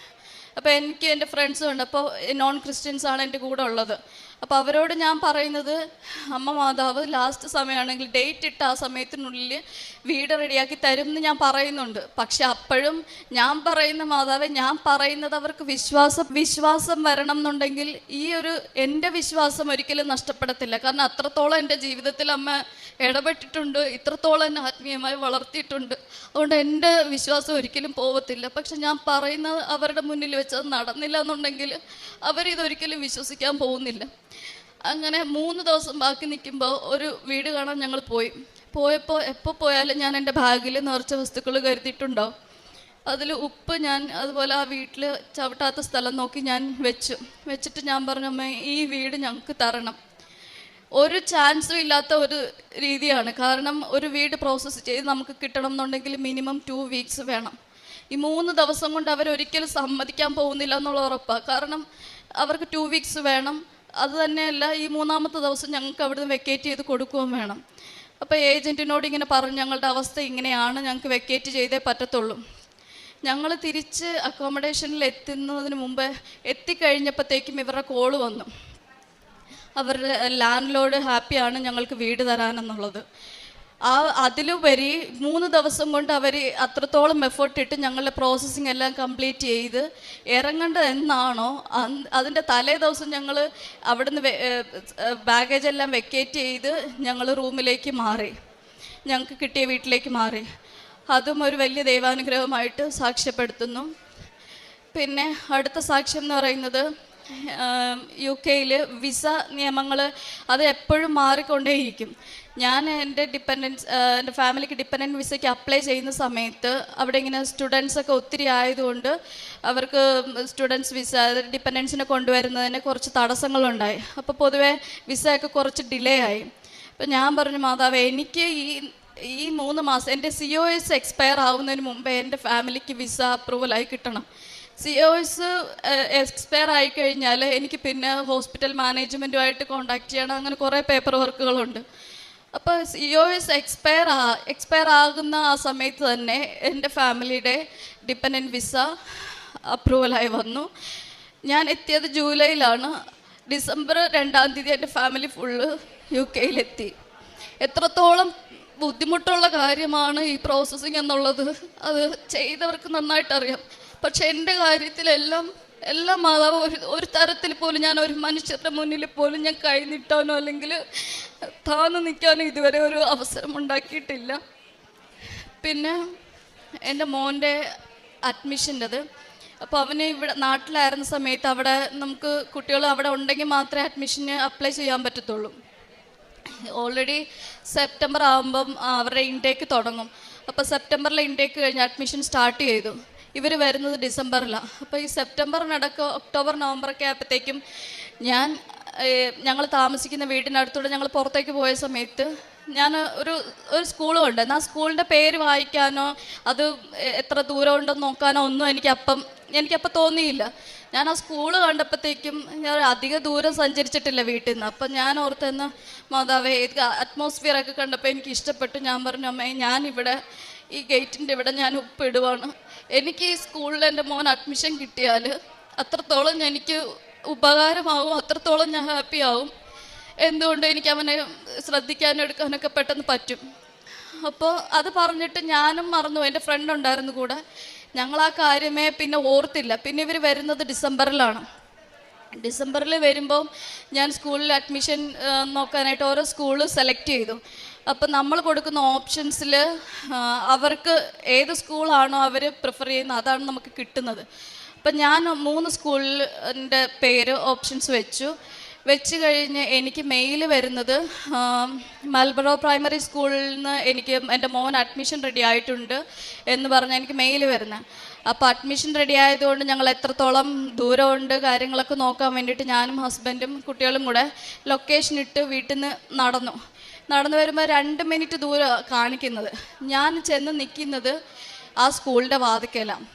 അപ്പോൾ എനിക്ക് എൻ്റെ ഫ്രണ്ട്സും ഉണ്ട്. അപ്പോൾ നോൺ ക്രിസ്ത്യൻസാണ് എൻ്റെ കൂടെ ഉള്ളത്. അപ്പോൾ അവരോട് ഞാൻ പറയുന്നത്, അമ്മ മാതാവ് ലാസ്റ്റ് സമയമാണെങ്കിൽ ഡേറ്റ് ഇട്ട് ആ സമയത്തിനുള്ളിൽ വീട് റെഡിയാക്കി തരും എന്ന് ഞാൻ പറയുന്നുണ്ട്. പക്ഷെ അപ്പോഴും ഞാൻ പറയുന്ന മാതാവേ, ഞാൻ പറയുന്നത് അവർക്ക് വിശ്വാസം വരണം എന്നുണ്ടെങ്കിൽ എൻ്റെ വിശ്വാസം ഒരിക്കലും നഷ്ടപ്പെടത്തില്ല. കാരണം അത്രത്തോളം എൻ്റെ ജീവിതത്തിൽ അമ്മ ഇടപെട്ടിട്ടുണ്ട്, ഇത്രത്തോളം എന്നെ ആത്മീയമായി വളർത്തിയിട്ടുണ്ട്. അതുകൊണ്ട് എൻ്റെ വിശ്വാസം ഒരിക്കലും പോവത്തില്ല. പക്ഷെ ഞാൻ പറയുന്നത് അവരുടെ മുന്നിൽ വെച്ച് അത് നടന്നില്ല എന്നുണ്ടെങ്കിൽ അവരിതൊരിക്കലും വിശ്വസിക്കാൻ പോകുന്നില്ല. അങ്ങനെ 3 ദിവസം ബാക്കി നിൽക്കുമ്പോൾ ഒരു വീട് കാണാൻ ഞങ്ങൾ പോയപ്പോൾ എപ്പോൾ പോയാലും ഞാൻ എൻ്റെ ബാഗിൽ നിറച്ച വസ്തുക്കൾ കരുതിയിട്ടുണ്ടാവും. അതിൽ ഉപ്പ് ഞാൻ അതുപോലെ ആ വീട്ടിൽ ചവിട്ടാത്ത സ്ഥലം നോക്കി ഞാൻ വെച്ചിട്ട് ഞാൻ പറഞ്ഞു, അമ്മ ഈ വീട് ഞങ്ങൾക്ക് തരണം. ഒരു ചാൻസും ഇല്ലാത്ത ഒരു രീതിയാണ്. കാരണം ഒരു വീട് പ്രോസസ്സ് ചെയ്ത് നമുക്ക് കിട്ടണം എന്നുണ്ടെങ്കിൽ മിനിമം 2 വീക്സ് വേണം. ഈ 3 ദിവസം കൊണ്ട് അവരൊരിക്കലും സമ്മതിക്കാൻ പോകുന്നില്ല എന്നുള്ള ഉറപ്പാണ്. കാരണം അവർക്ക് 2 വീക്സ് വേണം. അത് തന്നെയല്ല, ഈ 3ാമത്തെ ദിവസം ഞങ്ങൾക്ക് അവിടുന്ന് വെക്കേറ്റ് ചെയ്ത് കൊടുക്കുകയും വേണം. അപ്പോൾ ഏജൻറ്റിനോട് ഇങ്ങനെ പറഞ്ഞു, ഞങ്ങളുടെ അവസ്ഥ ഇങ്ങനെയാണ്, ഞങ്ങൾക്ക് വെക്കേറ്റ് ചെയ്തേ പറ്റത്തുള്ളൂ. ഞങ്ങൾ തിരിച്ച് അക്കോമഡേഷനിൽ എത്തുന്നതിന് മുമ്പ് എത്തിക്കഴിഞ്ഞപ്പോഴത്തേക്കും ഇവരുടെ കോള് വന്നു. അവരുടെ ലാൻഡ് ലോഡ് ഹാപ്പിയാണ് ഞങ്ങൾക്ക് വീട് തരാനെന്നുള്ളത്. അതിലുപരി 3 ദിവസം കൊണ്ട് അവർ അത്രത്തോളം എഫേർട്ട് ഇട്ട് ഞങ്ങളുടെ പ്രോസസ്സിങ് എല്ലാം കംപ്ലീറ്റ് ചെയ്ത് ഇറങ്ങേണ്ടത് എന്നാണോ അതിൻ്റെ തലേ ദിവസം ഞങ്ങൾ അവിടുന്ന് ബാഗേജ് എല്ലാം വെക്കേറ്റ് ചെയ്ത് ഞങ്ങൾ റൂമിലേക്ക് മാറി, ഞങ്ങൾക്ക് കിട്ടിയ വീട്ടിലേക്ക് മാറി. അതും ഒരു വലിയ ദൈവാനുഗ്രഹമായിട്ട് സാക്ഷ്യപ്പെടുത്തുന്നു. പിന്നെ അടുത്ത സാക്ഷ്യം എന്ന് പറയുന്നത്, UK വിസ നിയമങ്ങൾ അത് എപ്പോഴും മാറിക്കൊണ്ടേയിരിക്കും. ഞാൻ എൻ്റെ ഫാമിലിക്ക് ഡിപ്പെൻഡൻറ്റ് വിസയ്ക്ക് അപ്ലൈ ചെയ്യുന്ന സമയത്ത് അവിടെ ഇങ്ങനെ സ്റ്റുഡൻസൊക്കെ ഒത്തിരി ആയതുകൊണ്ട് അവർക്ക് സ്റ്റുഡൻസ് വിസ ഡിപ്പെൻഡൻസിനെ കൊണ്ടുവരുന്നതിന് കുറച്ച് തടസ്സങ്ങളുണ്ടായി. അപ്പോൾ പൊതുവേ വിസയൊക്കെ കുറച്ച് ഡിലേ ആയി. അപ്പോൾ ഞാൻ പറഞ്ഞു, മാതാവേ എനിക്ക് ഈ 3 മാസം എൻ്റെ COS എക്സ്പയർ ആവുന്നതിന് മുമ്പേ എൻ്റെ ഫാമിലിക്ക് വിസ അപ്രൂവലായി കിട്ടണം. COS എക്സ്പയർ ആയിക്കഴിഞ്ഞാൽ എനിക്ക് പിന്നെ ഹോസ്പിറ്റൽ മാനേജ്മെൻറ്റുമായിട്ട് കോൺടാക്ട് ചെയ്യണം. അങ്ങനെ കുറേ പേപ്പർ വർക്കുകളുണ്ട്. അപ്പോൾ COS എക്സ്പയർ ആകുന്ന ആ സമയത്ത് തന്നെ എൻ്റെ ഫാമിലിയുടെ ഡിപ്പെൻഡൻറ്റ് വിസ അപ്രൂവലായി വന്നു. ഞാൻ എത്തിയത് ജൂലൈയിലാണ്. ഡിസംബർ 2-ാം തീയതി എൻ്റെ ഫാമിലി ഫുള്ള് UK എത്രത്തോളം ബുദ്ധിമുട്ടുള്ള കാര്യമാണ് ഈ പ്രോസസ്സിങ് എന്നുള്ളത് അത് ചെയ്തവർക്ക് നന്നായിട്ടറിയാം. പക്ഷെ എൻ്റെ കാര്യത്തിലെല്ലാം എല്ലാ മാതാവും ഒരു തരത്തിൽ പോലും ഞാൻ ഒരു മനുഷ്യരുടെ മുന്നിൽ പോലും ഞാൻ കൈ നീട്ടാനോ അല്ലെങ്കിൽ താന്ന് നിൽക്കാനോ ഇതുവരെ ഒരു അവസരം ഉണ്ടാക്കിയിട്ടില്ല. പിന്നെ എൻ്റെ മോൻ്റെ അഡ്മിഷൻ്റെത്, അപ്പോൾ അവന് ഇവിടെ നാട്ടിലായിരുന്ന സമയത്ത് അവിടെ നമുക്ക് കുട്ടികൾ അവിടെ ഉണ്ടെങ്കിൽ മാത്രമേ അഡ്മിഷന് അപ്ലൈ ചെയ്യാൻ പറ്റത്തുള്ളൂ. ഓൾറെഡി സെപ്റ്റംബർ ആകുമ്പം അവരുടെ ഇൻടേക്ക് തുടങ്ങും. അപ്പോൾ സെപ്റ്റംബറിലെ ഇൻടേക്ക് കഴിഞ്ഞ് അഡ്മിഷൻ സ്റ്റാർട്ട് ചെയ്തു. ഇവർ വരുന്നത് ഡിസംബറിലാണ്. അപ്പോൾ ഈ സെപ്റ്റംബറിനടക്കം ഒക്ടോബർ നവംബറൊക്കെ ആയപ്പോഴത്തേക്കും ഞങ്ങൾ താമസിക്കുന്ന വീടിനടുത്തൂടെ ഞങ്ങൾ പുറത്തേക്ക് പോയ സമയത്ത് ഞാൻ ഒരു സ്കൂളും ഉണ്ട്. എന്നാൽ സ്കൂളിൻ്റെ പേര് വായിക്കാനോ അത് എത്ര ദൂരം ഉണ്ടെന്ന് നോക്കാനോ ഒന്നും എനിക്കപ്പം തോന്നിയില്ല. ഞാൻ ആ സ്കൂള് കണ്ടപ്പോഴത്തേക്കും ഞാൻ അധിക ദൂരം സഞ്ചരിച്ചിട്ടില്ല വീട്ടിൽ നിന്ന്. അപ്പം ഞാൻ ഓർത്തെന്ന് മാതാവേ അറ്റ്മോസ്ഫിയറൊക്കെ കണ്ടപ്പോൾ എനിക്ക് ഇഷ്ടപ്പെട്ടു. ഞാൻ പറഞ്ഞു, അമ്മേ ഞാനിവിടെ ഈ ഗേറ്റിൻ്റെ ഇവിടെ ഞാൻ ഉപ്പിടുവാണ്. എനിക്ക് ഈ സ്കൂളിൽ എൻ്റെ മോൻ അഡ്മിഷൻ കിട്ടിയാൽ അത്രത്തോളം എനിക്ക് ഉപകാരമാവും, അത്രത്തോളം ഞാൻ ഹാപ്പി ആവും. എന്തുകൊണ്ട് എനിക്ക് അവനെ ശ്രദ്ധിക്കാനും എടുക്കാനൊക്കെ പെട്ടെന്ന് പറ്റും. അപ്പോൾ അത് പറഞ്ഞിട്ട് ഞാനും മറന്നു. എൻ്റെ ഫ്രണ്ട് ഉണ്ടായിരുന്നു കൂടെ. ഞങ്ങൾ ആ കാര്യമേ പിന്നെ ഓർത്തില്ല. പിന്നെ ഇവർ വരുന്നത് ഡിസംബറിലാണ്. ഡിസംബറിൽ വരുമ്പോൾ ഞാൻ സ്കൂളിൽ അഡ്മിഷൻ നോക്കാനായിട്ട് ഓരോ സ്കൂള് സെലക്ട് ചെയ്തു. അപ്പം നമ്മൾ കൊടുക്കുന്ന ഓപ്ഷൻസിൽ അവർക്ക് ഏത് സ്കൂളാണോ അവർ പ്രിഫർ ചെയ്യുന്നത് അതാണ് നമുക്ക് കിട്ടുന്നത്. അപ്പം ഞാൻ 3 സ്കൂളിൻ്റെ പേര് ഓപ്ഷൻസ് വെച്ച് കഴിഞ്ഞ് എനിക്ക് മെയിൽ വരുന്നത് മൽബറോ പ്രൈമറി സ്കൂളിൽ നിന്ന് എനിക്ക് എൻ്റെ മോൻ അഡ്മിഷൻ റെഡി ആയിട്ടുണ്ട് എന്ന് പറഞ്ഞാൽ എനിക്ക് മെയിൽ വരുന്നത്. അപ്പോൾ അഡ്മിഷൻ റെഡി ആയതുകൊണ്ട് ഞങ്ങൾ എത്രത്തോളം ദൂരമുണ്ട് കാര്യങ്ങളൊക്കെ നോക്കാൻ വേണ്ടിയിട്ട് ഞാനും ഹസ്ബൻഡും കുട്ടികളും കൂടെ ലൊക്കേഷൻ ഇട്ട് വീട്ടിൽ നിന്ന് നടന്നു വരുമ്പോൾ 2 മിനിറ്റ് ദൂരം കാണിക്കുന്നത്. ഞാൻ ചെന്ന് നിൽക്കുന്നത് ആ സ്കൂളിൻ്റെ വാതിക്കലാണ്.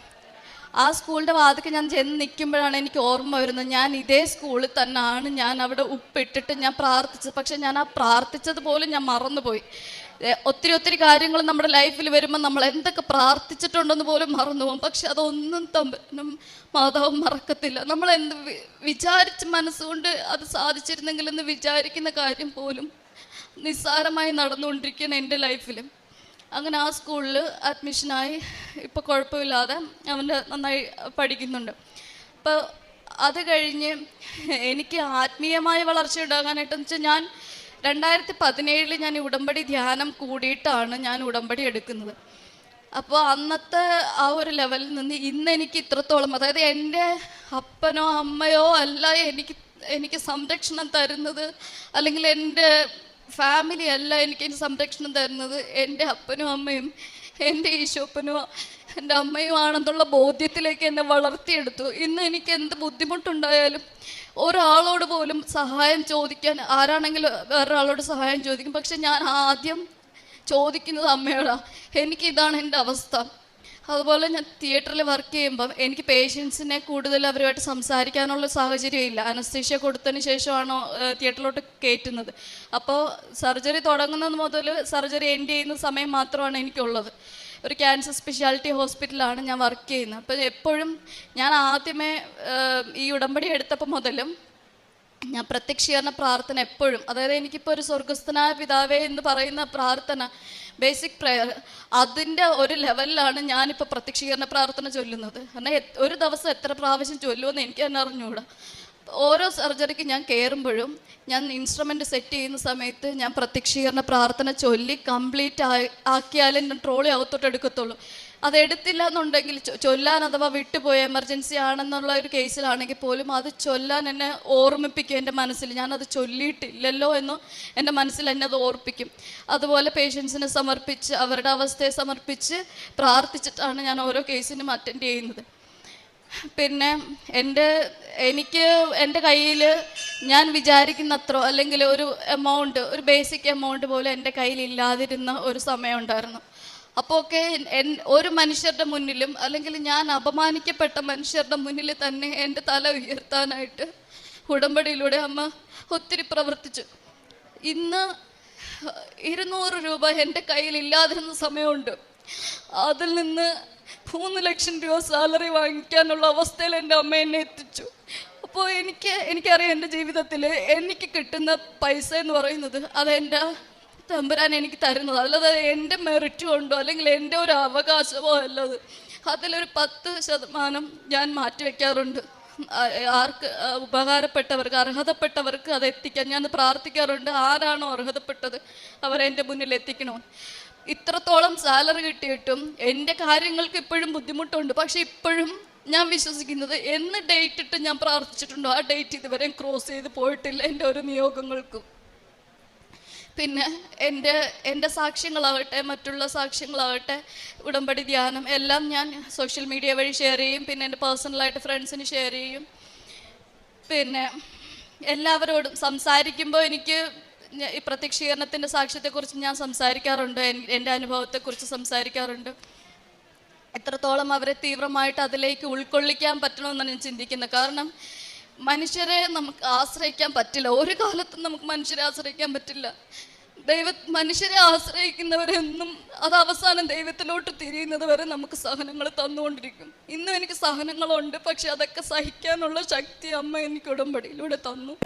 ആ സ്കൂളിൻ്റെ വാതിക്ക് ഞാൻ ചെന്ന് നിൽക്കുമ്പോഴാണ് എനിക്ക് ഓർമ്മ വരുന്നത്, ഞാൻ ഇതേ സ്കൂളിൽ തന്നെയാണ് ഞാൻ അവിടെ ഉപ്പിട്ടിട്ട് ഞാൻ പ്രാർത്ഥിച്ചത്. പക്ഷെ ഞാൻ ആ പ്രാർത്ഥിച്ചത് പോലും ഞാൻ മറന്നുപോയി. ഒത്തിരി കാര്യങ്ങൾ നമ്മുടെ ലൈഫിൽ വരുമ്പോൾ നമ്മൾ എന്തൊക്കെ പ്രാർത്ഥിച്ചിട്ടുണ്ടെന്ന് പോലും മറന്നു പോകും. പക്ഷെ അതൊന്നും തമ്പനും മാതാവും മറക്കത്തില്ല. നമ്മൾ എന്ത് വിചാരിച്ച് മനസ്സുകൊണ്ട് അത് സാധിച്ചിരുന്നെങ്കിലെന്ന് വിചാരിക്കുന്ന കാര്യം പോലും നിസ്സാരമായി നടന്നുകൊണ്ടിരിക്കുന്ന എൻ്റെ ലൈഫിലും. അങ്ങനെ ആ സ്കൂളിൽ അഡ്മിഷനായി. ഇപ്പോൾ കുഴപ്പമില്ലാതെ അവൻ്റെ നന്നായി പഠിക്കുന്നുണ്ട്. അപ്പോൾ അത് കഴിഞ്ഞ് എനിക്ക് ആത്മീയമായ വളർച്ച ഉണ്ടാകാനായിട്ടെന്ന് വെച്ചാൽ ഞാൻ 2017 ഞാൻ ഉടമ്പടി ധ്യാനം കൂടിയിട്ടാണ് ഞാൻ ഉടമ്പടി എടുക്കുന്നത്. അപ്പോൾ അന്നത്തെ ആ ഒരു ലെവലിൽ നിന്ന് ഇന്ന് എനിക്ക് ഇത്രത്തോളം, അതായത് എൻ്റെ അപ്പനോ അമ്മയോ അല്ല എനിക്ക് സംരക്ഷണം തരുന്നത്, അല്ലെങ്കിൽ എൻ്റെ ഫാമിലി അല്ല എനിക്ക് സംരക്ഷണം തരുന്നത്, എൻ്റെ അപ്പനും അമ്മയും എൻ്റെ ഈശോപ്പനും എൻ്റെ അമ്മയുമാണെന്നുള്ള ബോധ്യത്തിലേക്ക് എന്നെ വളർത്തിയെടുത്തു. ഇന്ന് എനിക്ക് എന്ത് ബുദ്ധിമുട്ടുണ്ടായാലും ഒരാളോട് പോലും സഹായം ചോദിക്കാൻ, ആരാണെങ്കിലും വേറൊരാളോട് സഹായം ചോദിക്കും, പക്ഷെ ഞാൻ ആദ്യം ചോദിക്കുന്നത് അമ്മയോടാണ്. എനിക്കിതാണ് എൻ്റെ അവസ്ഥ. അതുപോലെ ഞാൻ തിയേറ്ററിൽ വർക്ക് ചെയ്യുമ്പം എനിക്ക് പേഷ്യൻസിനെ കൂടുതൽ അവരുമായിട്ട് സംസാരിക്കാനുള്ള സാഹചര്യമില്ല. അനസ്തീഷ്യ കൊടുത്തതിന് ശേഷമാണോ തിയേറ്ററിലോട്ട് കയറ്റുന്നത്. അപ്പോൾ സർജറി തുടങ്ങുന്നത് മുതൽ സർജറി എൻഡ് ചെയ്യുന്ന സമയം മാത്രമാണ് എനിക്കുള്ളത്. ഒരു ക്യാൻസർ സ്പെഷ്യാലിറ്റി ഹോസ്പിറ്റലാണ് ഞാൻ വർക്ക് ചെയ്യുന്നത്. അപ്പോൾ എപ്പോഴും ഞാൻ ആദ്യമേ ഈ ഉടമ്പടി എടുത്തപ്പോൾ മുതലും ഞാൻ പ്രത്യക്ഷീകരണ പ്രാർത്ഥന എപ്പോഴും, അതായത് എനിക്കിപ്പോൾ ഒരു സ്വർഗസ്ഥനായ പിതാവേ എന്ന് പറയുന്ന പ്രാർത്ഥന, ബേസിക് പ്രെയർ, അതിൻ്റെ ഒരു ലെവലിലാണ് ഞാനിപ്പോൾ പ്രത്യക്ഷീകരണ പ്രാർത്ഥന ചൊല്ലുന്നത്. കാരണം ഒരു ദിവസം എത്ര പ്രാവശ്യം ചൊല്ലുമെന്ന് എനിക്ക് തന്നെ അറിഞ്ഞുകൂടാ. ഓരോ സർജറിക്ക് ഞാൻ കയറുമ്പോഴും ഞാൻ ഇൻസ്ട്രുമെൻ്റ് സെറ്റ് ചെയ്യുന്ന സമയത്ത് ഞാൻ പ്രത്യക്ഷീകരണ പ്രാർത്ഥന ചൊല്ലി കംപ്ലീറ്റ് ആക്കിയാലേ ഞാൻ ട്രോളി അകത്തോട്ട് എടുക്കത്തുള്ളൂ. അതെടുത്തില്ല എന്നുണ്ടെങ്കിൽ ചൊല്ലാൻ അഥവാ വിട്ടുപോയ എമർജൻസി ആണെന്നുള്ള ഒരു കേസിലാണെങ്കിൽ പോലും അത് ചൊല്ലാൻ എന്നെ ഓർമ്മിപ്പിക്കും. എൻ്റെ മനസ്സിൽ ഞാനത് ചൊല്ലിയിട്ടില്ലല്ലോ എന്ന് എൻ്റെ മനസ്സിൽ എന്നെ അത് ഓർപ്പിക്കും. അതുപോലെ പേഷ്യൻസിനെ സമർപ്പിച്ച് അവരുടെ അവസ്ഥയെ സമർപ്പിച്ച് പ്രാർത്ഥിച്ചിട്ടാണ് ഞാൻ ഓരോ കേസിനും അറ്റൻഡ് ചെയ്യുന്നത്. പിന്നെ എനിക്ക് എൻ്റെ കയ്യിൽ ഞാൻ വിചാരിക്കുന്നത്ര അല്ലെങ്കിൽ ഒരു എമൗണ്ട്, ഒരു ബേസിക് എമൗണ്ട് പോലും എൻ്റെ കയ്യിൽ ഇല്ലാതിരുന്ന ഒരു സമയം ഉണ്ടായിരുന്നു. അപ്പോൾ ഒക്കെ ഒരു മനുഷ്യരുടെ മുന്നിലും അല്ലെങ്കിൽ ഞാൻ അപമാനിക്കപ്പെട്ട മനുഷ്യരുടെ മുന്നിൽ തന്നെ എൻ്റെ തല ഉയർത്താനായിട്ട് ഉടമ്പടിയിലൂടെ അമ്മ ഒത്തിരി പ്രവർത്തിച്ചു. ഇന്ന് 200 രൂപ എൻ്റെ കയ്യിൽ ഇല്ലാതിരുന്ന സമയമുണ്ട്. അതിൽ നിന്ന് 3 ലക്ഷം രൂപ സാലറി വാങ്ങിക്കാനുള്ള അവസ്ഥയിൽ എൻ്റെ അമ്മ എന്നെ എത്തിച്ചു. അപ്പോൾ എനിക്കറിയാം എൻ്റെ ജീവിതത്തിൽ എനിക്ക് കിട്ടുന്ന പൈസ എന്ന് പറയുന്നത് അതെൻ്റെ തമ്പുരാൻ എനിക്ക് തരുന്നത്, അല്ലാതെ എൻ്റെ മെറിറ്റ് കൊണ്ടോ അല്ലെങ്കിൽ എൻ്റെ ഒരു അവകാശമോ അല്ലത്. അതിലൊരു 10% ഞാൻ മാറ്റിവെക്കാറുണ്ട്. ആർക്ക് ഉപകാരപ്പെട്ടവർക്ക് അർഹതപ്പെട്ടവർക്ക് അത് എത്തിക്കാൻ ഞാൻ പ്രാർത്ഥിക്കാറുണ്ട്. ആരാണോ അർഹതപ്പെട്ടത് അവരെ എൻ്റെ മുന്നിൽ എത്തിക്കണോ. ഇത്രത്തോളം സാലറി കിട്ടിയിട്ടും എൻ്റെ കാര്യങ്ങൾക്ക് ഇപ്പോഴും ബുദ്ധിമുട്ടുണ്ട്. പക്ഷെ ഇപ്പോഴും ഞാൻ വിശ്വസിക്കുന്നത് എന്ന് ഡേറ്റ് ഇട്ട് ഞാൻ പ്രാർത്ഥിച്ചിട്ടുണ്ടോ ആ ഡേറ്റ് ഇതുവരെ ക്രോസ് ചെയ്ത് പോയിട്ടില്ല എൻ്റെ ഒരു നിയോഗങ്ങൾക്കും. പിന്നെ എൻ്റെ സാക്ഷ്യങ്ങളാവട്ടെ മറ്റുള്ള സാക്ഷ്യങ്ങളാവട്ടെ ഉടമ്പടി ധ്യാനം എല്ലാം ഞാൻ സോഷ്യൽ മീഡിയ വഴി ഷെയർ ചെയ്യും. പിന്നെ എൻ്റെ പേഴ്സണലായിട്ട് ഫ്രണ്ട്സിന് ഷെയർ ചെയ്യും. പിന്നെ എല്ലാവരോടും സംസാരിക്കുമ്പോൾ എനിക്ക് ഈ പ്രത്യക്ഷീകരണത്തിൻ്റെ സാക്ഷ്യത്തെക്കുറിച്ച് ഞാൻ സംസാരിക്കാറുണ്ട്, എൻ്റെ അനുഭവത്തെക്കുറിച്ച് സംസാരിക്കാറുണ്ട്. എത്രത്തോളം അവരെ തീവ്രമായിട്ട് അതിലേക്ക് ഉൾക്കൊള്ളിക്കാൻ പറ്റണമെന്നാണ് ഞാൻ ചിന്തിക്കുന്നത്. കാരണം മനുഷ്യരെ നമുക്ക് ആശ്രയിക്കാൻ പറ്റില്ല, ഒരു കാലത്തും നമുക്ക് മനുഷ്യരെ ആശ്രയിക്കാൻ പറ്റില്ല. മനുഷ്യരെ ആശ്രയിക്കുന്നവരെന്നും അത് അവസാനം ദൈവത്തിലോട്ട് തിരിയുന്നത് വരെ നമുക്ക് സഹനങ്ങൾ തന്നുകൊണ്ടിരിക്കും. ഇന്നും എനിക്ക് സഹനങ്ങളുണ്ട്, പക്ഷെ അതൊക്കെ സഹിക്കാനുള്ള ശക്തി അമ്മ എനിക്ക് ഉടമ്പടിയിലൂടെ തന്നു.